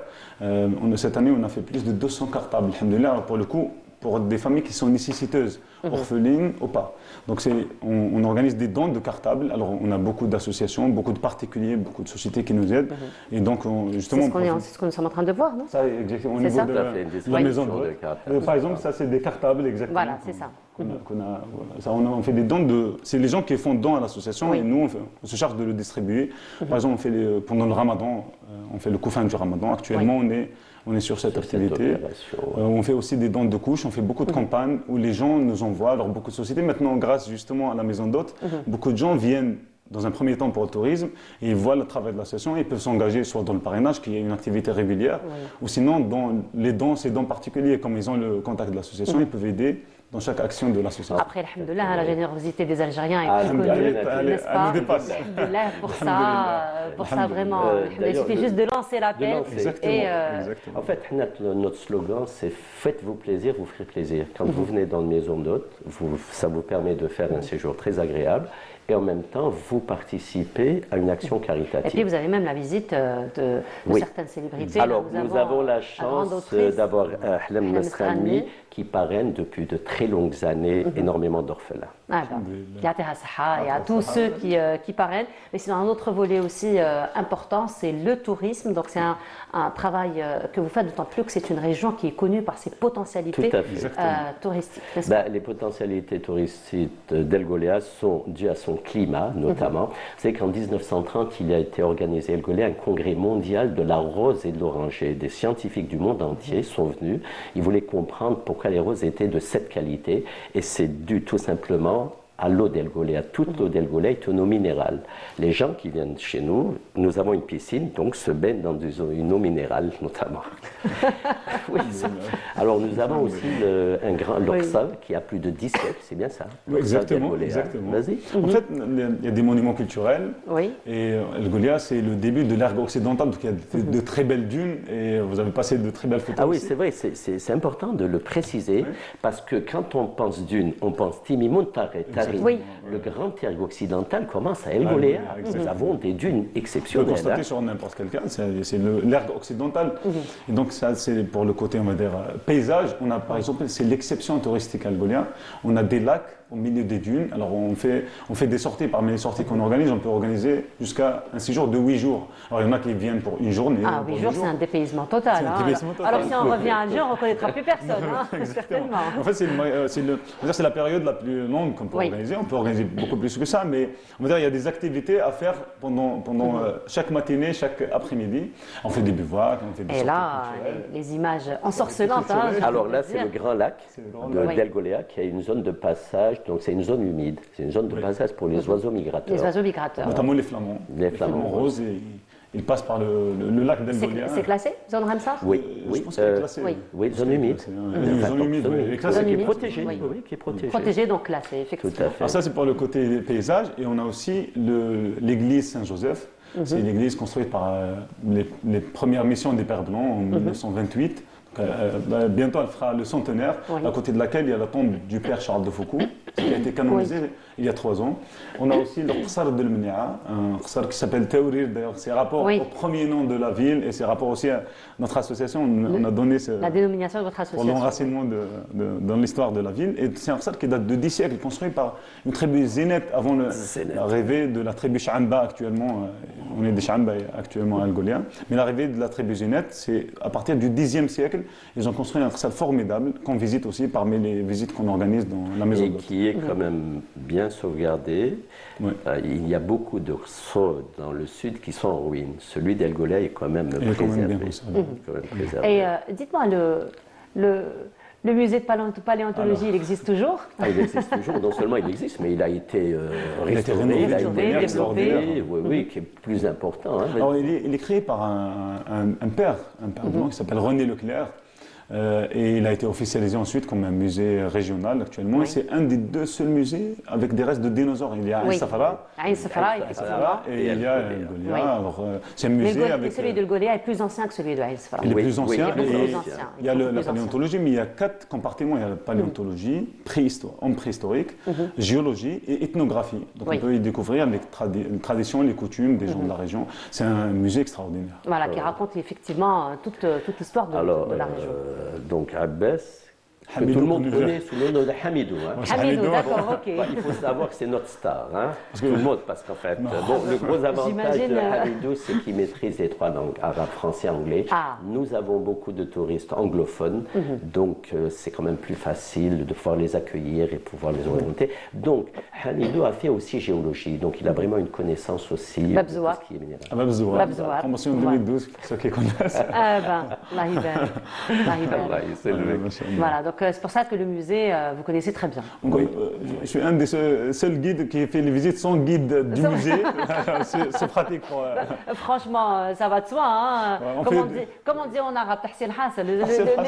cette année, on a fait plus de 200 cartables, alhamdoulilah. Alors, pour le coup, pour des familles qui sont nécessiteuses, orphelines ou pas. Donc on organise des dons de cartables. Alors on a beaucoup d'associations, beaucoup de particuliers, beaucoup de sociétés qui nous aident. Et donc justement... C'est ce que nous sommes en train de voir, non? Ça, exactement, au C'est niveau ça? de Tout à fait, une la maison de distribution vote. de cartables. Par exemple, ça c'est des cartables, exactement. Voilà, c'est ça. On fait des dons c'est les gens qui font dons à l'association et nous on se charge de le distribuer. Par exemple, pendant le ramadan, on fait le coufin du ramadan. Actuellement, on est sur cette activité. On fait aussi des dons de couches, on fait beaucoup de campagnes où les gens nous envoient, alors beaucoup de sociétés. Maintenant, grâce justement à la maison d'hôtes, beaucoup de gens viennent dans un premier temps pour le tourisme et ils voient le travail de l'association et ils peuvent s'engager soit dans le parrainage, qui est une activité régulière, ou sinon dans les dons, ces dons particuliers, comme ils ont le contact de l'association, ils peuvent aider dans chaque action de l'association. Après, alhamdoulilah, la générosité des Algériens est très Alhamdoulilah, connue, n'est-ce pas? elle nous dépasse. Alhamdoulilah, pour ça vraiment, il suffit juste de lancer l'appel. Exactement. En fait, notre slogan, c'est « Faites-vous plaisir, vous ferez plaisir ». Quand vous venez dans une maison d'hôtes, ça vous permet de faire un séjour très agréable et en même temps, vous participez à une action caritative. Et puis, vous avez même la visite de certaines célébrités. Alors, nous avons la chance d'avoir Ahlam Nasrani qui parraine depuis de très longues années énormément d'orphelins. Il y a tous ceux qui parrainent. Mais sinon, un autre volet aussi important, c'est le tourisme. Donc, c'est un travail que vous faites, d'autant plus que c'est une région qui est connue par ses potentialités touristiques. Les potentialités touristiques d'El Goléa sont dues à son climat, notamment. Vous savez qu'en 1930, il a été organisé à El Goléa un congrès mondial de la rose et de l'oranger. Des scientifiques du monde entier sont venus. Ils voulaient comprendre pourquoi les roses étaient de cette qualité. Et c'est dû tout simplement à l'eau d'El Goléa. Toute l'eau d'El Goléa est une eau minérale. Les gens qui viennent chez nous, nous avons une piscine, donc se baignent dans une eau minérale, notamment. Oui, alors nous avons aussi un grand l'Orsal qui a plus de 10 siècles, c'est bien ça? Oui, exactement. Vas-y. En fait, il y a des monuments culturels. Et El Goléa, c'est le début de l'ère occidentale, donc il y a de très belles dunes et vous avez passé de très belles photos. Ah oui, c'est vrai, c'est important de le préciser parce que quand on pense dunes, on pense Timi Montaret, Paris. Oui. Le grand erg occidental commence à El Goléa. Nous avons des dunes On peut exceptionnelles. constater hein. sur n'importe quel cas, c'est l'ergue occidental. Et donc ça, c'est pour le côté, on va dire, paysage. On a par exemple, c'est l'exception touristique à El Goléa. On a des lacs au milieu des dunes. Alors on fait des sorties. Parmi les sorties qu'on organise, on peut organiser jusqu'à un séjour de 8 jours. Alors il y en a qui viennent pour une journée. Ah, pour 8 deux jours, c'est un dépaysement total. C'est un hein. dépaysement total. Alors si on revient à Alger, on ne reconnaîtra plus personne, hein, certainement. En fait, c'est la période la plus longue qu'on peut organiser. On peut organiser beaucoup plus que ça, mais on va dire il y a des activités à faire pendant chaque matinée, chaque après-midi. On fait des bivouacs, on fait des Et sorties là, culturelles. les images ensorcelantes. Hein, j'ai Alors envie là, de c'est dire. le grand lac lac. d'El Goléa qui a une zone de passage, donc c'est une zone humide, c'est une zone de passage pour les oiseaux migrateurs. Les oiseaux migrateurs. Notamment les flamands. Les flamands roses, et ils passent par le lac d'El Goléa. C'est classé, zone Ramsar? Oui, Je pense qu'elle est classée. oui, zone humide. Une zone humide, oui. Et classée, Zone Qui est humide. protégée, Oui. oui, qui est protégée. Protégé, donc classé, Tout effectivement. à fait. Alors ça, c'est pour le côté paysage. Et on a aussi l'église Saint-Joseph. C'est une église construite par les premières missions des Pères Blancs en 1928. Bientôt, elle fera le centenaire, à côté de laquelle il y a la tombe du père Charles de Foucault, qui a été canonisé il y a 3 ans. On a aussi le Qsar de l'Mnia, un Qsar qui s'appelle Théorir, d'ailleurs, c'est rapport au premier nom de la ville et c'est rapport aussi à notre association. On a donné La dénomination de votre pour association. l'enracinement dans l'histoire de la ville. Et c'est un Qsar qui date de 10 siècles, construit par une tribu zénète avant l'arrivée de la tribu Shamba actuellement. On est des Shamba actuellement à Al-Golia. Mais l'arrivée de la tribu zénète, c'est à partir du 10e siècle. Ils ont construit un Qsar formidable qu'on visite aussi parmi les visites qu'on organise dans la maison Et d'hôte. qui est quand même bien sauvegardé. Il y a beaucoup de Qsor dans le sud qui sont en ruine. Celui d'El Goléa est quand même Il est quand même bien préservé. conservé. Quand même préservé. Et dites-moi, le musée de paléontologie, il existe toujours? Ah, il existe toujours. Non seulement il existe, mais il a été restauré, rénové, il a été développé. extraordinaire. Oui, qui est plus important. hein. Alors, il est créé par un père blanc qui s'appelle René Leclerc. Et il a été officialisé ensuite comme un musée régional actuellement. Et c'est un des 2 seuls musées avec des restes de dinosaures. Il y a Ain Safara. Ain Safara, effectivement. Et il y a El Goléa. Alors, c'est un musée avec. Celui de Goléa est plus ancien que celui de Ain Safara. Il est plus ancien. il est et plus ancien. il y a Il est la plus paléontologie, mais il y a 4 compartiments. Il y a la paléontologie, homme préhistorique, géologie et ethnographie. Donc on peut y découvrir les traditions, les coutumes des gens de la région. C'est un musée extraordinaire. Voilà, qui raconte effectivement toute l'histoire de la région. Donc Abbas, que Hamidou, tout le monde qu'on connaît sous le nom de Hamidou. hein. Hamidou, d'accord, ok. Il faut savoir que c'est notre star, hein. Tout le monde, parce qu'en fait, le gros avantage J'imagine, de Hamidou, c'est qu'il maîtrise les 3 langues, arabe, français, anglais. Ah. Nous avons beaucoup de touristes anglophones, donc c'est quand même plus facile de pouvoir les accueillir et pouvoir les orienter. Donc Hamidou a fait aussi géologie, donc il a vraiment une connaissance aussi de tout Babzoua. ce qui est minéral. Babzoua, promotion 2012, ceux qui connaissent. Ah ben, Allah ybarak. Allah ybarak. Allah, il s'est levé. Voilà, donc c'est pour ça que le musée, vous connaissez très bien. Donc, je suis un des seuls guides qui fait les visites sans guide du musée. C'est pratique pour. Franchement, ça va de soi. Hein. Comme on dit en arabe, tahsin hassan.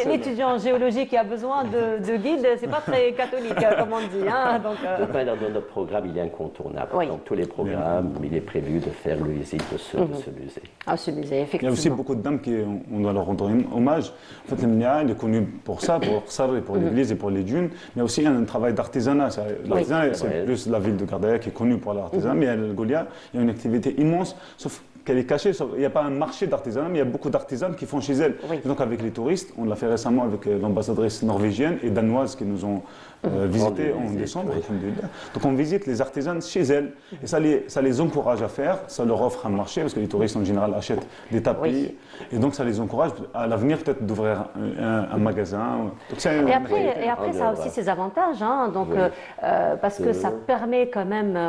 L'étudiant en géologie qui a besoin de guide, c'est pas très catholique, comme on dit. Hein. Donc, Dans notre programme, il est incontournable. Oui. Dans tous les programmes, il est prévu de faire le visite de ce musée. Ah, ce musée, Il y a effectivement. aussi beaucoup de dames on doit leur rendre hommage. En fait, le Mnia, il est connu pour ça, pour Qsar et pour l'église et pour les dunes, mais il y a aussi un travail d'artisanat. L'artisanat, c'est plus la ville de Gardaïa qui est connue pour l'artisanat, mais à El Goléa, il y a une activité immense, sauf qu'elle est cachée. Il n'y a pas un marché d'artisanat, mais il y a beaucoup d'artisanes qui font chez elles. Et donc avec les touristes, on l'a fait récemment avec l'ambassadrice norvégienne et danoise qui nous ont visité en décembre. Donc on visite les artisanes chez elles et ça les encourage à faire, ça leur offre un marché parce que les touristes en général achètent des tapis et donc ça les encourage à l'avenir peut-être d'ouvrir un magasin. Donc, et après ça a aussi ses avantages, hein, donc, parce que ça permet quand même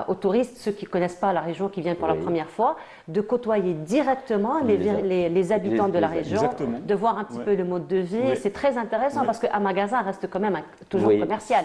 aux touristes, ceux qui ne connaissent pas la région, qui viennent pour la première fois, de côtoyer directement les habitants de la région, de voir un petit peu le mode de vie. C'est très intéressant parce qu'un magasin reste quand même toujours commercial.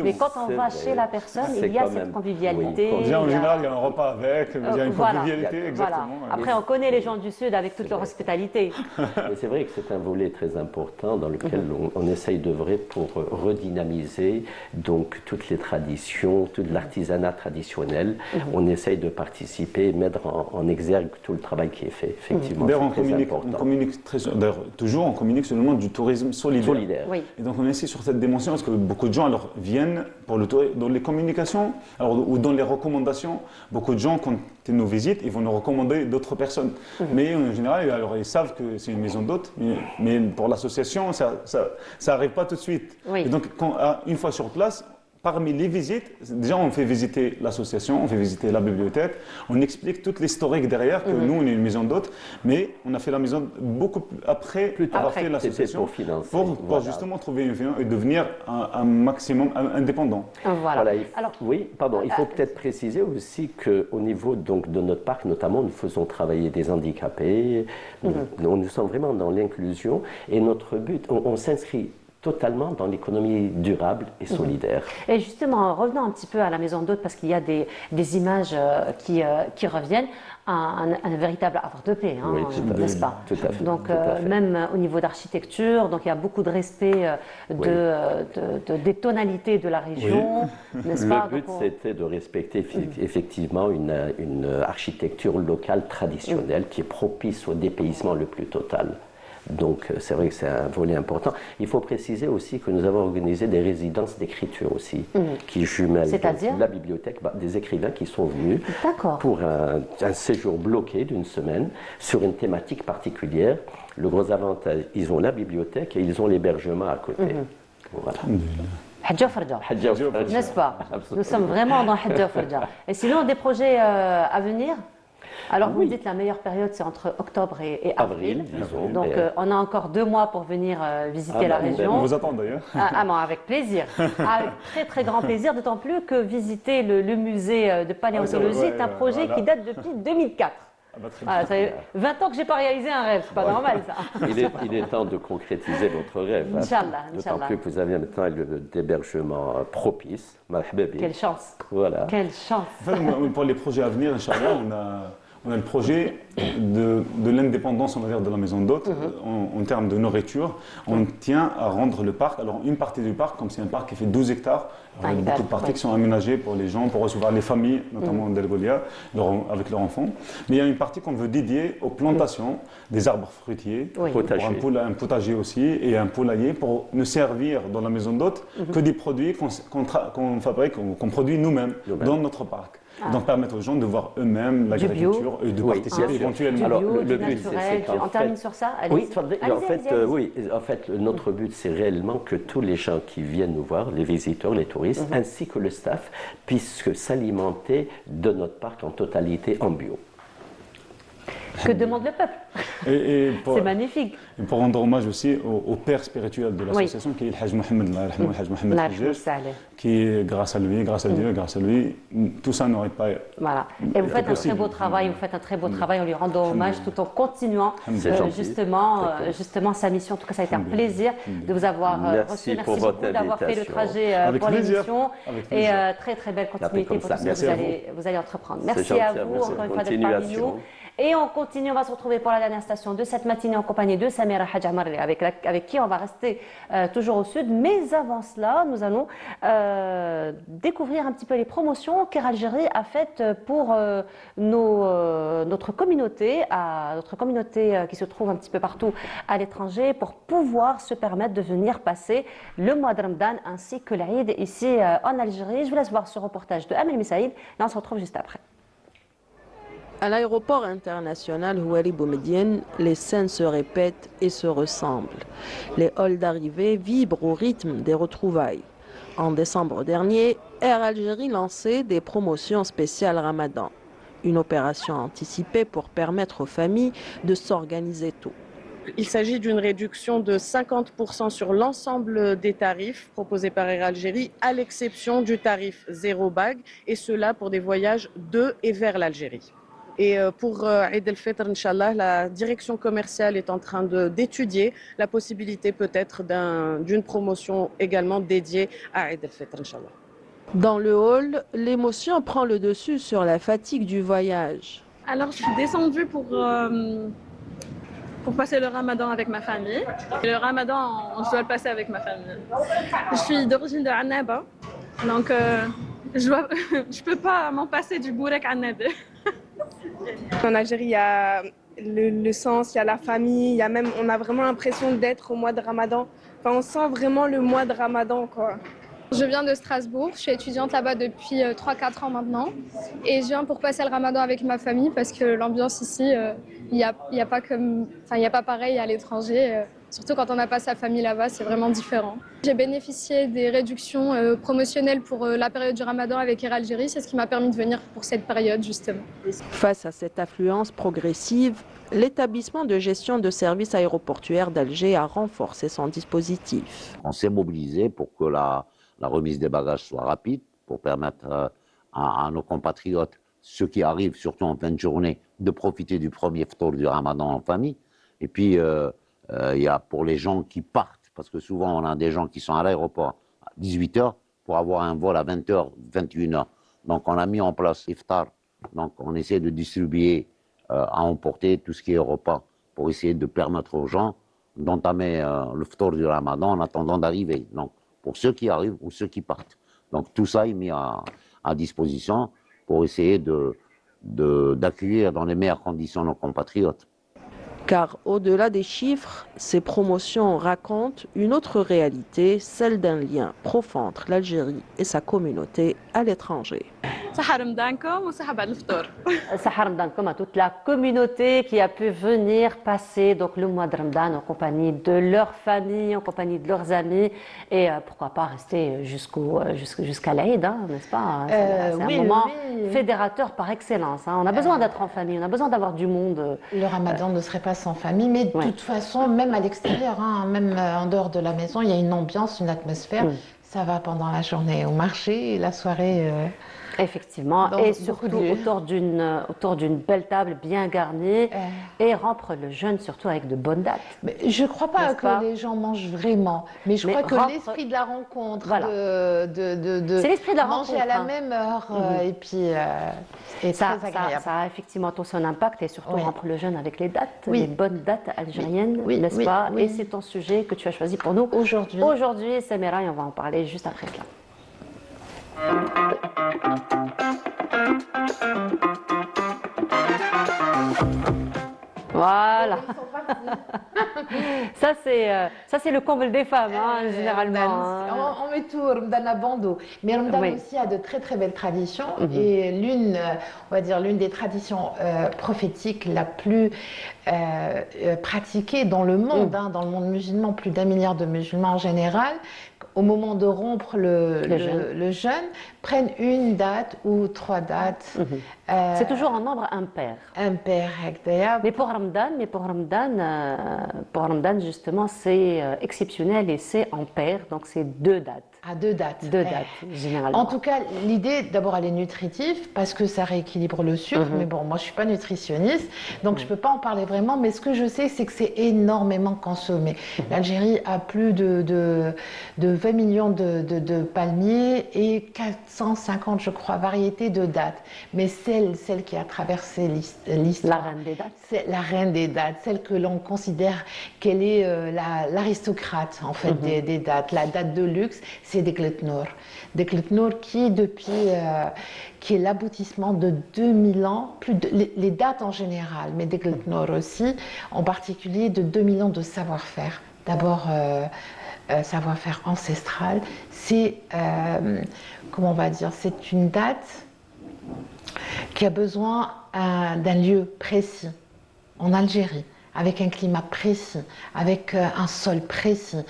Mais quand on va chez la personne, il y a cette convivialité. En général, il y a un repas avec, il y a une convivialité, exactement. Après, on connaît les gens du Sud avec toute leur hospitalité. Mais c'est vrai que c'est un volet très important dans lequel on essaye d'œuvrer pour redynamiser donc toutes les traditions, tout l'artisanat traditionnel. On essaye de participer, mettre en en exergue tout le travail qui est fait. Effectivement, D'ailleurs, c'est très important. On communique sur le monde du tourisme solidaire. Oui. Et donc, on insiste sur cette dimension parce que beaucoup de gens alors, viennent pour le tourisme. Dans les communications ou dans les recommandations, beaucoup de gens, quand ils nous visitent, ils vont nous recommander d'autres personnes. Mais en général, alors, ils savent que c'est une maison d'hôtes, mais pour l'association, ça n'arrive pas tout de suite. Oui. Et donc, une fois sur place, parmi les visites, déjà on fait visiter l'association, on fait visiter la bibliothèque, on explique toute l'historique derrière, que nous on est une maison d'hôtes, mais on a fait la maison beaucoup après avoir fait l'association pour justement trouver une vision et devenir un maximum indépendant. Voilà. Alors, oui, pardon, il faut peut-être préciser aussi qu'au niveau donc, de notre parc, notamment, nous faisons travailler des handicapés, nous sommes vraiment dans l'inclusion et notre but, on s'inscrit totalement dans l'économie durable et solidaire. Et justement, revenons un petit peu à la maison d'hôtes parce qu'il y a des images qui reviennent. Un véritable havre de paix, hein, n'est-ce pas? Tout à fait. Donc, même au niveau d'architecture, donc il y a beaucoup de respect des tonalités de la région, n'est-ce pas? Le but, c'était de respecter effectivement une architecture locale traditionnelle qui est propice au dépaysement le plus total. Donc c'est vrai que c'est un volet important. Il faut préciser aussi que nous avons organisé des résidences d'écriture aussi, qui jumellent la bibliothèque, des écrivains qui sont venus pour un séjour bloqué d'une semaine sur une thématique particulière. Le gros avantage, ils ont la bibliothèque et ils ont l'hébergement à côté. Voilà. Hadja Farja, n'est-ce pas? Nous sommes vraiment dans Hadja Farja. Et sinon, des projets à venir? Alors, vous dites la meilleure période, c'est entre octobre et avril. Disons, donc, on a encore 2 mois pour venir visiter la région. On vous attend d'ailleurs. Bon, avec plaisir. Avec très, très grand plaisir, d'autant plus que visiter le musée de paléontologie est un projet qui date depuis 2004. Ça fait 20 ans que je n'ai pas réalisé un rêve, c'est pas normal ça. Il est temps de concrétiser votre rêve. Inch'Allah, D'autant plus que vous avez maintenant un lieu d'hébergement propice. Quelle chance. Voilà. Quelle chance. Pour les projets à venir, Inch'Allah, on a le projet de l'indépendance, on va dire, de la maison d'hôtes en termes de nourriture. On tient à rendre le parc, alors une partie du parc, comme c'est un parc qui fait 12 hectares, il y a beaucoup de parties qui sont aménagées pour les gens, pour recevoir les familles, notamment d'El Gholia, avec leurs enfants. Mais il y a une partie qu'on veut dédier aux plantations des arbres fruitiers, pour un potager aussi, et un poulailler, pour ne servir dans la maison d'hôtes que des produits qu'on fabrique, qu'on produit nous-mêmes dans notre parc. Donc permettre aux gens de voir eux-mêmes l'agriculture et de participer éventuellement. Alors, le but, c'est on termine sur ça. En fait, notre but, c'est réellement que tous les gens qui viennent nous voir, les visiteurs, les touristes, ainsi que le staff, puissent s'alimenter de notre parc en totalité en bio. Que demande le peuple? C'est magnifique. Et pour rendre hommage aussi au père spirituel de l'association, qui est le Hajj Mohamed, le Hajj Mohamed qui, grâce à lui, grâce à Dieu, grâce à lui, tout ça n'aurait pas. Voilà. Et vous faites un très beau travail, en lui rendant hommage tout en continuant justement sa mission. En tout cas, ça a été un plaisir de vous avoir reçu. Merci beaucoup d'avoir fait le trajet pour l'émission. Et très très belle continuité pour tout ce que vous allez entreprendre. Merci à vous encore une fois d'être parmi nous. Et on continue, on va se retrouver pour la dernière station de cette matinée en compagnie de Samira Hadj Amarli, avec qui on va rester toujours au sud. Mais avant cela, nous allons découvrir un petit peu les promotions qu'Air Algérie a faites pour notre communauté qui se trouve un petit peu partout à l'étranger, pour pouvoir se permettre de venir passer le mois de Ramadan ainsi que l'Aïd ici en Algérie. Je vous laisse voir ce reportage de Amel Missaïd et on se retrouve juste après. À l'aéroport international Houari Boumediene, les scènes se répètent et se ressemblent. Les halls d'arrivée vibrent au rythme des retrouvailles. En décembre dernier, Air Algérie lançait des promotions spéciales Ramadan. Une opération anticipée pour permettre aux familles de s'organiser tôt. Il s'agit d'une réduction de 50% sur l'ensemble des tarifs proposés par Air Algérie, à l'exception du tarif 0 bag, et cela pour des voyages de et vers l'Algérie. Et pour Eid el-Fitr, Inch'Allah, la direction commerciale est en train d'étudier la possibilité peut-être d'une promotion également dédiée à Eid el-Fitr, Inch'Allah. Dans le hall, l'émotion prend le dessus sur la fatigue du voyage. Alors, je suis descendue pour passer le ramadan avec ma famille. Et le ramadan, on doit le passer avec ma famille. Je suis d'origine de Annaba, donc je peux pas m'en passer du bourek Annaba. En Algérie, il y a le sens, il y a la famille, il y a même, on a vraiment l'impression d'être au mois de Ramadan. Enfin, on sent vraiment le mois de Ramadan, quoi. Je viens de Strasbourg, je suis étudiante là-bas depuis 3-4 ans maintenant et je viens pour passer le ramadan avec ma famille parce que l'ambiance ici, il n'y a pas comme, enfin, il y a pas pareil à l'étranger, surtout quand on n'a pas sa famille là-bas, c'est vraiment différent. J'ai bénéficié des réductions promotionnelles pour la période du ramadan avec Air Algérie, c'est ce qui m'a permis de venir pour cette période justement. Face à cette affluence progressive, l'établissement de gestion de services aéroportuaires d'Alger a renforcé son dispositif. On s'est mobilisé pour que la remise des bagages soit rapide, pour permettre à nos compatriotes, ceux qui arrivent surtout en fin de journée, de profiter du premier ftour du ramadan en famille. Et puis, il y a pour les gens qui partent, parce que souvent on a des gens qui sont à l'aéroport à 18h pour avoir un vol à 20h, 21h. Donc on a mis en place iftar, donc on essaie de distribuer à emporter tout ce qui est repas pour essayer de permettre aux gens d'entamer le ftour du ramadan en attendant d'arriver. Donc, pour ceux qui arrivent ou ceux qui partent. Donc tout ça est mis à disposition pour essayer d'accueillir dans les meilleures conditions nos compatriotes. Car au-delà des chiffres, ces promotions racontent une autre réalité, celle d'un lien profond entre l'Algérie et sa communauté à l'étranger. صحة رمضانكم وصحة بعد الفطور. Sahar Ramadan à toute la communauté qui a pu venir passer donc le mois de Ramadan en compagnie de leur famille, en compagnie de leurs amis et pourquoi pas rester jusqu'à l'Aïd, hein, n'est-ce pas? C'est oui, un moment oui. fédérateur par excellence. Hein. On a besoin d'être en famille, on a besoin d'avoir du monde. Le Ramadan ne serait pas sans famille, mais de toute façon, même à l'extérieur, hein, même en dehors de la maison, il y a une ambiance, une atmosphère. Ça va pendant la journée au marché et la soirée. Effectivement, et surtout autour d'une belle table bien garnie et rompre le jeûne surtout avec de bonnes dates. Mais je ne crois pas que les gens mangent vraiment, mais je crois que l'esprit de la rencontre, c'est l'esprit de la manger rencontre, à la même heure et puis est ça, très agréable. Ça a effectivement tout son impact et surtout rompre le jeûne avec les dates, Oui. les bonnes dates algériennes, Oui, n'est-ce oui, pas? oui. Et c'est ton sujet que tu as choisi pour nous aujourd'hui. Aujourd'hui, Samira, et on va en parler juste après cela. Voilà. Ça c'est le comble des femmes, hein, généralement. On met tout Ramadan à bandeau. Mais Ramadan aussi a de très très belles traditions et l'une des traditions prophétiques la plus pratiquée dans le monde, hein, dans le monde musulman, plus d'1 milliard de musulmans en général. Au moment de rompre le jeûne, prennent une date ou 3 dates. C'est toujours en nombre impair. Impair, Mais pour Ramadan, justement, c'est exceptionnel et c'est en pair, donc c'est 2 dates. À 2 dates. 2 dates, généralement. En tout cas, l'idée, d'abord, elle est nutritive parce que ça rééquilibre le sucre. Mais bon, moi, je ne suis pas nutritionniste, donc je ne peux pas en parler vraiment. Mais ce que je sais, c'est que c'est énormément consommé. L'Algérie a plus de 20 millions de palmiers et 450, je crois, variétés de dattes. Mais celle qui a traversé l'histoire, la reine des dates. C'est la reine des dates, celle que l'on considère qu'elle est l'aristocrate, en fait, des dates. La date de luxe, c'est Deklet Nour. Deklet Nour qui est l'aboutissement de 2000 ans, les dates en général, mais Deklet Nour aussi, en particulier de 2000 ans de savoir-faire. D'abord, savoir-faire ancestral, c'est, comment on va dire, c'est une date qui a besoin d'un lieu précis, en Algérie, avec un climat précis, avec un sol précis,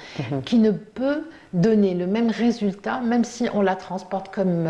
qui ne peut donner le même résultat, même si on la transporte comme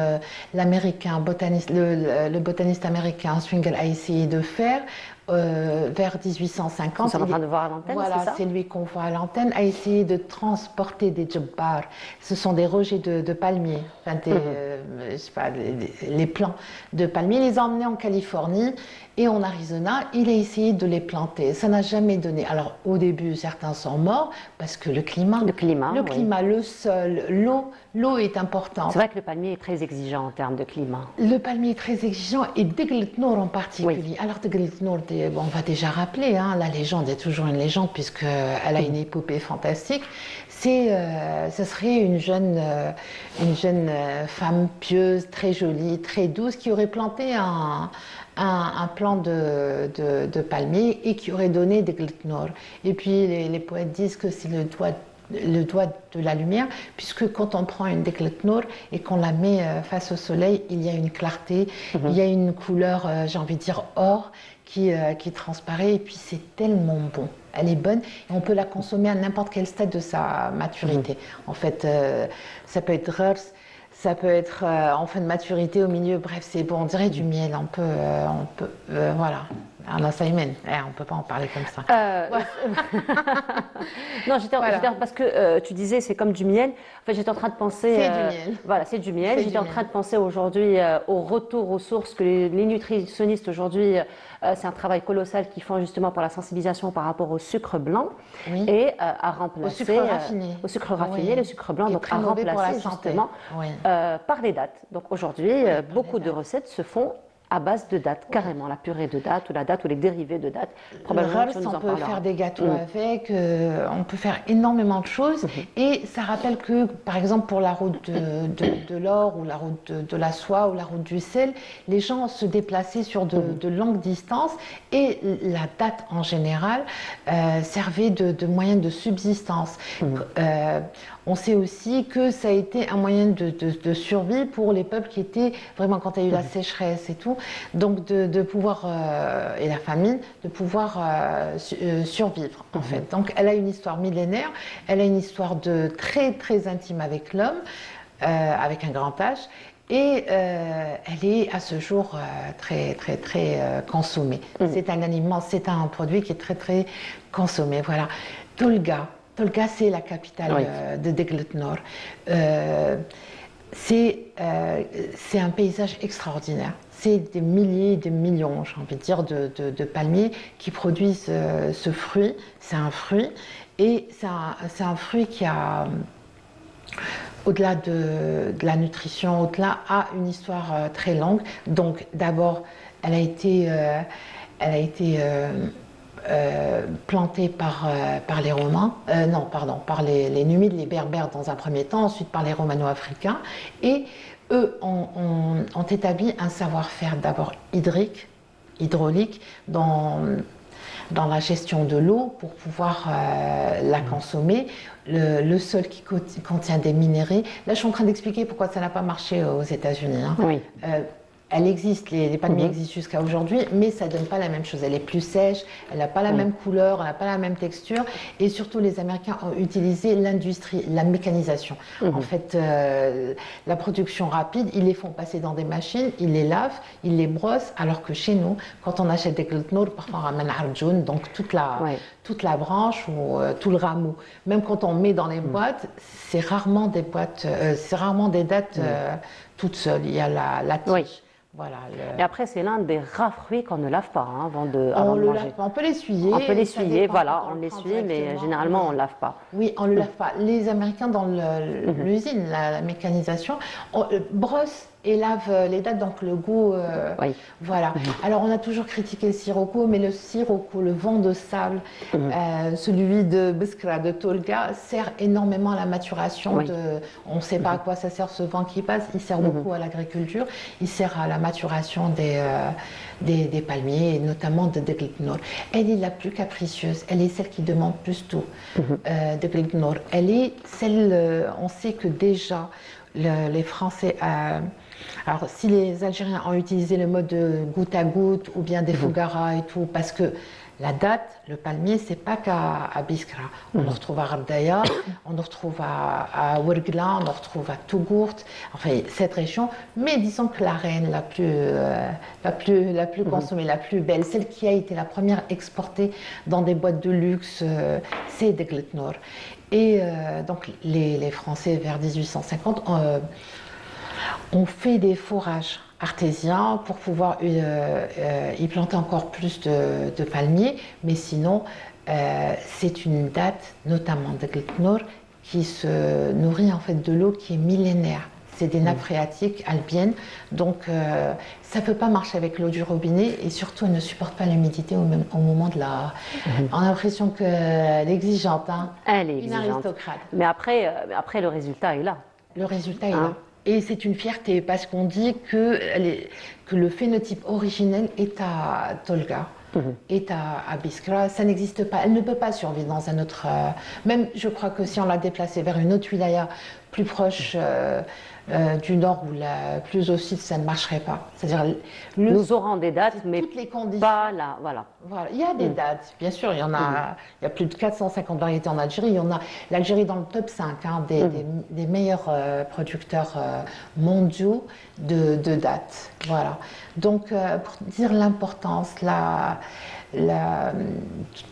l'américain, le botaniste américain Swingle a essayé de faire, vers 1850. Nous sommes en train de voir à l'antenne, voilà, c'est ça? C'est lui qu'on voit à l'antenne, a essayé de transporter des djabbar. Ce sont des rejets de palmiers, enfin je sais pas, les plants de palmiers. Il les a emmenés en Californie et en Arizona. Il a essayé de les planter. Ça n'a jamais donné. Alors au début, certains sont morts parce que le climat, le sol, l'eau est importante. C'est vrai que le palmier est très exigeant en termes de climat. Le palmier est très exigeant et Deglet Nour en particulier. Oui. Alors Deglet Nour, on va déjà rappeler, hein, la légende est toujours une légende puisqu'elle a une épopée fantastique. Ce serait une jeune femme pieuse, très jolie, très douce, qui aurait planté un plant de palmier et qui aurait donné Deglet Nour. Et puis les poètes disent que c'est le doigt de la lumière, puisque quand on prend une Deglet Nour et qu'on la met face au soleil, il y a une clarté, il y a une couleur, j'ai envie de dire or, qui transparaît, et puis c'est tellement bon. Elle est bonne et on peut la consommer à n'importe quel stade de sa maturité. En fait, ça peut être rare, ça peut être en fin de maturité, au milieu, bref, c'est bon, on dirait du miel, on peut voilà. On ne peut pas en parler comme ça. Non, j'étais parce que tu disais c'est comme du miel. En fait, j'étais en train de penser. C'est du miel. Voilà, c'est du miel. J'étais en train de penser aujourd'hui au retour aux sources que les nutritionnistes aujourd'hui, c'est un travail colossal qu'ils font justement pour la sensibilisation par rapport au sucre blanc et à remplacer au sucre raffiné, oui. Le sucre blanc, donc à remplacer justement par les dattes. Donc aujourd'hui, beaucoup de recettes se font à base de dattes, carrément, la purée de dattes ou la date ou les dérivés de dattes. Probablement, on peut faire des gâteaux avec, on peut faire énormément de choses. Et ça rappelle que, par exemple, pour la route de l'or ou la route de la soie ou la route du sel, les gens se déplaçaient sur de longues distances et la date, en général, servait de moyen de subsistance. On sait aussi que ça a été un moyen de survie pour les peuples qui étaient vraiment, quand il y a eu la sécheresse et tout, donc de pouvoir, et la famine, de pouvoir survivre en fait. Donc elle a une histoire millénaire, elle a une histoire très très intime avec l'homme, avec un grand H. Et elle est à ce jour très très très consommée. C'est un aliment, c'est un produit qui est très très consommé. Voilà. Tolga, c'est la capitale de Deglet Nour. C'est un paysage extraordinaire. C'est des milliers, des millions, j'ai envie de dire, de palmiers qui produisent ce fruit. C'est un fruit et c'est un fruit qui a, au-delà de la nutrition, au-delà, a une histoire très longue. Donc d'abord, elle a été plantée par les Romains, par les Numides, les Berbères dans un premier temps, ensuite par les Romano-Africains. Et eux ont établi un savoir-faire d'abord hydraulique, dans la gestion de l'eau pour pouvoir la consommer, le sol qui contient des minéraux. Là, je suis en train d'expliquer pourquoi ça n'a pas marché aux États-Unis. Hein. Oui. Elle existe, les palmiers existent jusqu'à aujourd'hui, mais ça ne donne pas la même chose. Elle est plus sèche, elle n'a pas la même couleur, elle n'a pas la même texture. Et surtout, les Américains ont utilisé l'industrie, la mécanisation. En fait, la production rapide, ils les font passer dans des machines, ils les lavent, ils les brossent, alors que chez nous, quand on achète des Deglet Nour, parfois on ramène arjoun, donc toute la branche ou tout le rameau. Même quand on met dans les boîtes, c'est rarement des boîtes, c'est rarement des dattes toutes seules. Il y a la tige. Oui. Voilà, Et après, c'est l'un des rares fruits qu'on ne lave pas avant de manger. On peut l'essuyer. On peut l'essuyer, voilà, on l'essuie, mais généralement, on ne lave pas. Oui, on ne le lave pas. Les Américains, dans l'usine, la mécanisation, brossent et lavent les dattes, donc le goût. Voilà. Alors, on a toujours critiqué le sirocco, mais le sirocco, le vent de sable, celui de Biskra, de Tolga, sert énormément à la maturation. On ne sait pas à quoi ça sert ce vent qui passe. Il sert beaucoup à l'agriculture. Il sert à la maturation des palmiers, et notamment de Deglet Nour. Elle est la plus capricieuse. Elle est celle qui demande plus tout. Deglet Nour. Elle est celle. On sait que déjà les Français. Alors, si les Algériens ont utilisé le mode de goutte à goutte ou bien des fougara et tout, parce que la date, le palmier, c'est pas qu'à Biskra. On le retrouve à Rabdaya, on le retrouve à Ouergla, on le retrouve à Tougourt, enfin cette région. Mais disons que la reine la plus consommée, la plus belle, celle qui a été la première exportée dans des boîtes de luxe, c'est Deglet Nour. Et donc les Français vers 1850 ont fait des forages artésiens pour pouvoir y planter encore plus de palmiers, mais sinon c'est une date, notamment de Deglet Nour, qui se nourrit en fait de l'eau qui est millénaire. C'est des nappes phréatiques albiennes, donc ça ne peut pas marcher avec l'eau du robinet et surtout elle ne supporte pas l'humidité au moment de la... On a l'impression qu'elle est exigeante, hein. Elle est Une exigeante. aristocrate. Mais après, le résultat est là. Le résultat est là. Et c'est une fierté parce qu'on dit que le phénotype originel est à Tolga. Est à Biskra, ça n'existe pas, elle ne peut pas survivre dans un autre... même je crois que si on l'a déplacée vers une autre wilaya plus proche du nord ou plus au sud, ça ne marcherait pas. C'est-à-dire nous aurons des dates, mais les conditions. Pas là, voilà. Il y a des dates, bien sûr, il y a plus de 450 variétés en Algérie. Il y en a l'Algérie dans le top 5 des meilleurs producteurs mondiaux de dates. Voilà. Donc, pour dire l'importance,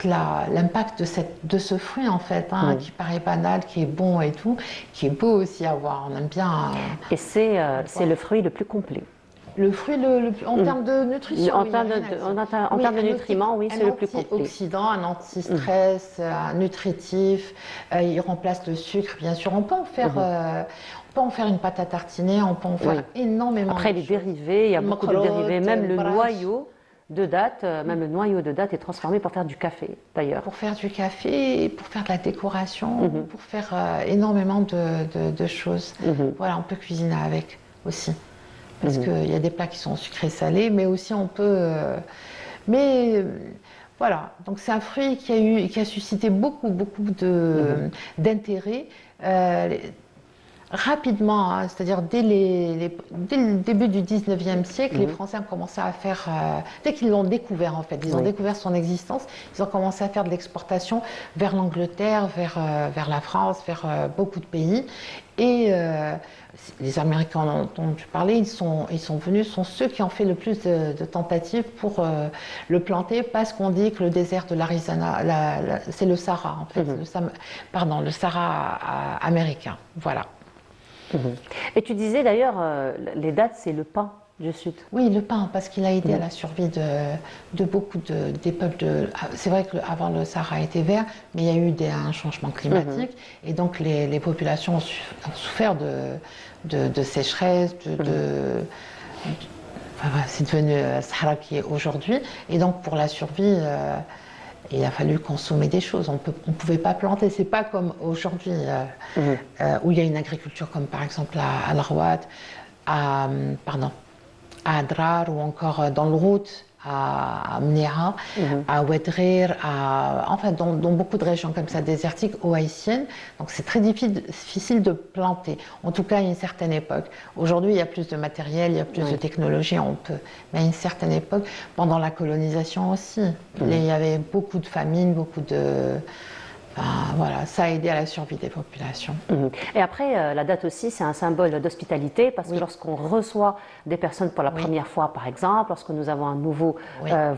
l'impact de ce fruit en fait, qui paraît banal, qui est bon et tout, qui est beau aussi à voir. On aime bien. Et c'est le fruit le plus complet. Le fruit en termes de nutrition. En termes de nutriments, oui, c'est le plus complet. Un antioxydant, un anti-stress, un nutritif. Il remplace le sucre, bien sûr. On peut en faire. On peut en faire une pâte à tartiner, on peut en faire énormément. Après, les dérivés, il y a beaucoup de dérivés. Même le noyau de date, est transformé pour faire du café, d'ailleurs. Pour faire du café, pour faire de la décoration, pour faire énormément de choses. Voilà, on peut cuisiner avec aussi. Parce qu'il y a des plats qui sont sucrés salés, mais aussi on peut... voilà, donc c'est un fruit qui a suscité beaucoup d'intérêt. Rapidement, c'est-à-dire dès le début du 19e siècle, les Français ont commencé à faire, dès qu'ils l'ont découvert en fait, ils ont découvert son existence, ils ont commencé à faire de l'exportation vers l'Angleterre, vers la France, vers beaucoup de pays. Et les Américains dont tu parlais, ils sont venus, sont ceux qui ont fait le plus de tentatives pour le planter, parce qu'on dit que le désert de l'Arizona, c'est le Sahara en fait, le Sahara américain, voilà. Et tu disais d'ailleurs, les dattes, c'est le pain du Sud. Oui, le pain, parce qu'il a aidé à la survie de beaucoup des peuples. C'est vrai qu'avant le Sahara était vert, mais il y a eu un changement climatique, et donc les populations ont souffert de sécheresse, c'est devenu Sahara qui est aujourd'hui, et donc pour la survie, il a fallu consommer des choses. On ne pouvait pas planter. C'est pas comme aujourd'hui où il y a une agriculture comme par exemple à Al-Rawat, à Adrar ou encore dans le Route, à Mnéa, à Ouedrir, dans beaucoup de régions comme ça désertiques ou haïtiennes. Donc c'est très difficile de planter, en tout cas à une certaine époque. Aujourd'hui, il y a plus de matériel, il y a plus de technologie, on peut. Mais à une certaine époque, pendant la colonisation aussi, il y avait beaucoup de famines, voilà, ça a aidé à la survie des populations. Et après, la date aussi, c'est un symbole d'hospitalité, parce que lorsqu'on reçoit des personnes pour la première fois, par exemple, lorsque nous avons un nouveau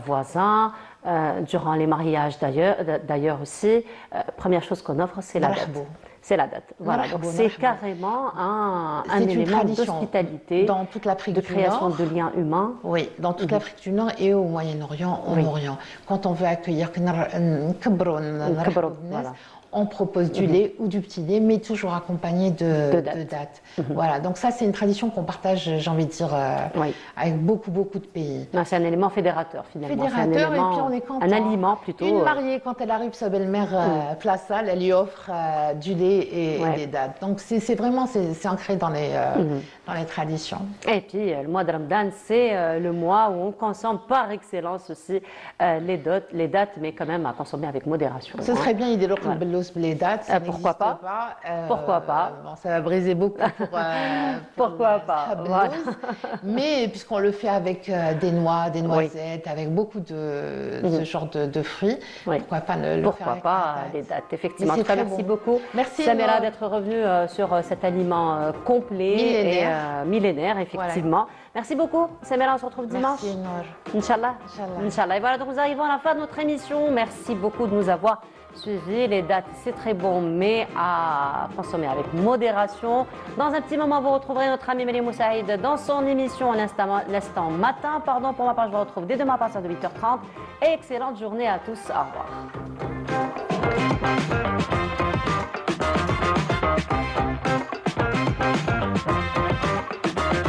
voisin, durant les mariages d'ailleurs aussi, première chose qu'on offre, c'est la date. C'est la date. Voilà, donc c'est carrément un élément d'hospitalité, dans toute l'Afrique de création de liens humains. Oui, dans toute l'Afrique du Nord et au Moyen-Orient, en Orient. Quand on veut accueillir on propose du lait ou du petit lait, mais toujours accompagné de dates. Voilà, donc ça c'est une tradition qu'on partage, j'ai envie de dire, avec beaucoup de pays. C'est un élément fédérateur finalement. Fédérateur, et puis on est content. Un aliment plutôt. Une mariée, quand elle arrive, sa belle-mère place salle, elle lui offre du lait et des dates. Donc c'est vraiment ancré dans les traditions. Et puis le mois de Ramadan, c'est le mois où on consomme par excellence aussi les dates, mais quand même à consommer avec modération. Ce serait bien, il les dates, ça pourquoi pas, pourquoi pas. Bon, ça va briser beaucoup pour pourquoi pas. Voilà. Mais puisqu'on le fait avec des noix, des noisettes, avec beaucoup de ce genre de fruits, pourquoi pas le faire avec les dates, effectivement. En tout cas, merci beaucoup. Merci Samira d'être revenue sur cet aliment complet et millénaire, effectivement. Voilà. Merci beaucoup, Samira, on se retrouve dimanche. Merci, Inch'Allah. Inch'Allah. Et voilà, donc nous arrivons à la fin de notre émission. Merci beaucoup de nous avoir suivis. Les dates, c'est très bon, mais à consommer avec modération. Dans un petit moment, vous retrouverez notre ami Mélie Moussaïd dans son émission l'instant matin. Pour ma part, je vous retrouve dès demain à partir de 8h30. Et excellente journée à tous. Au revoir.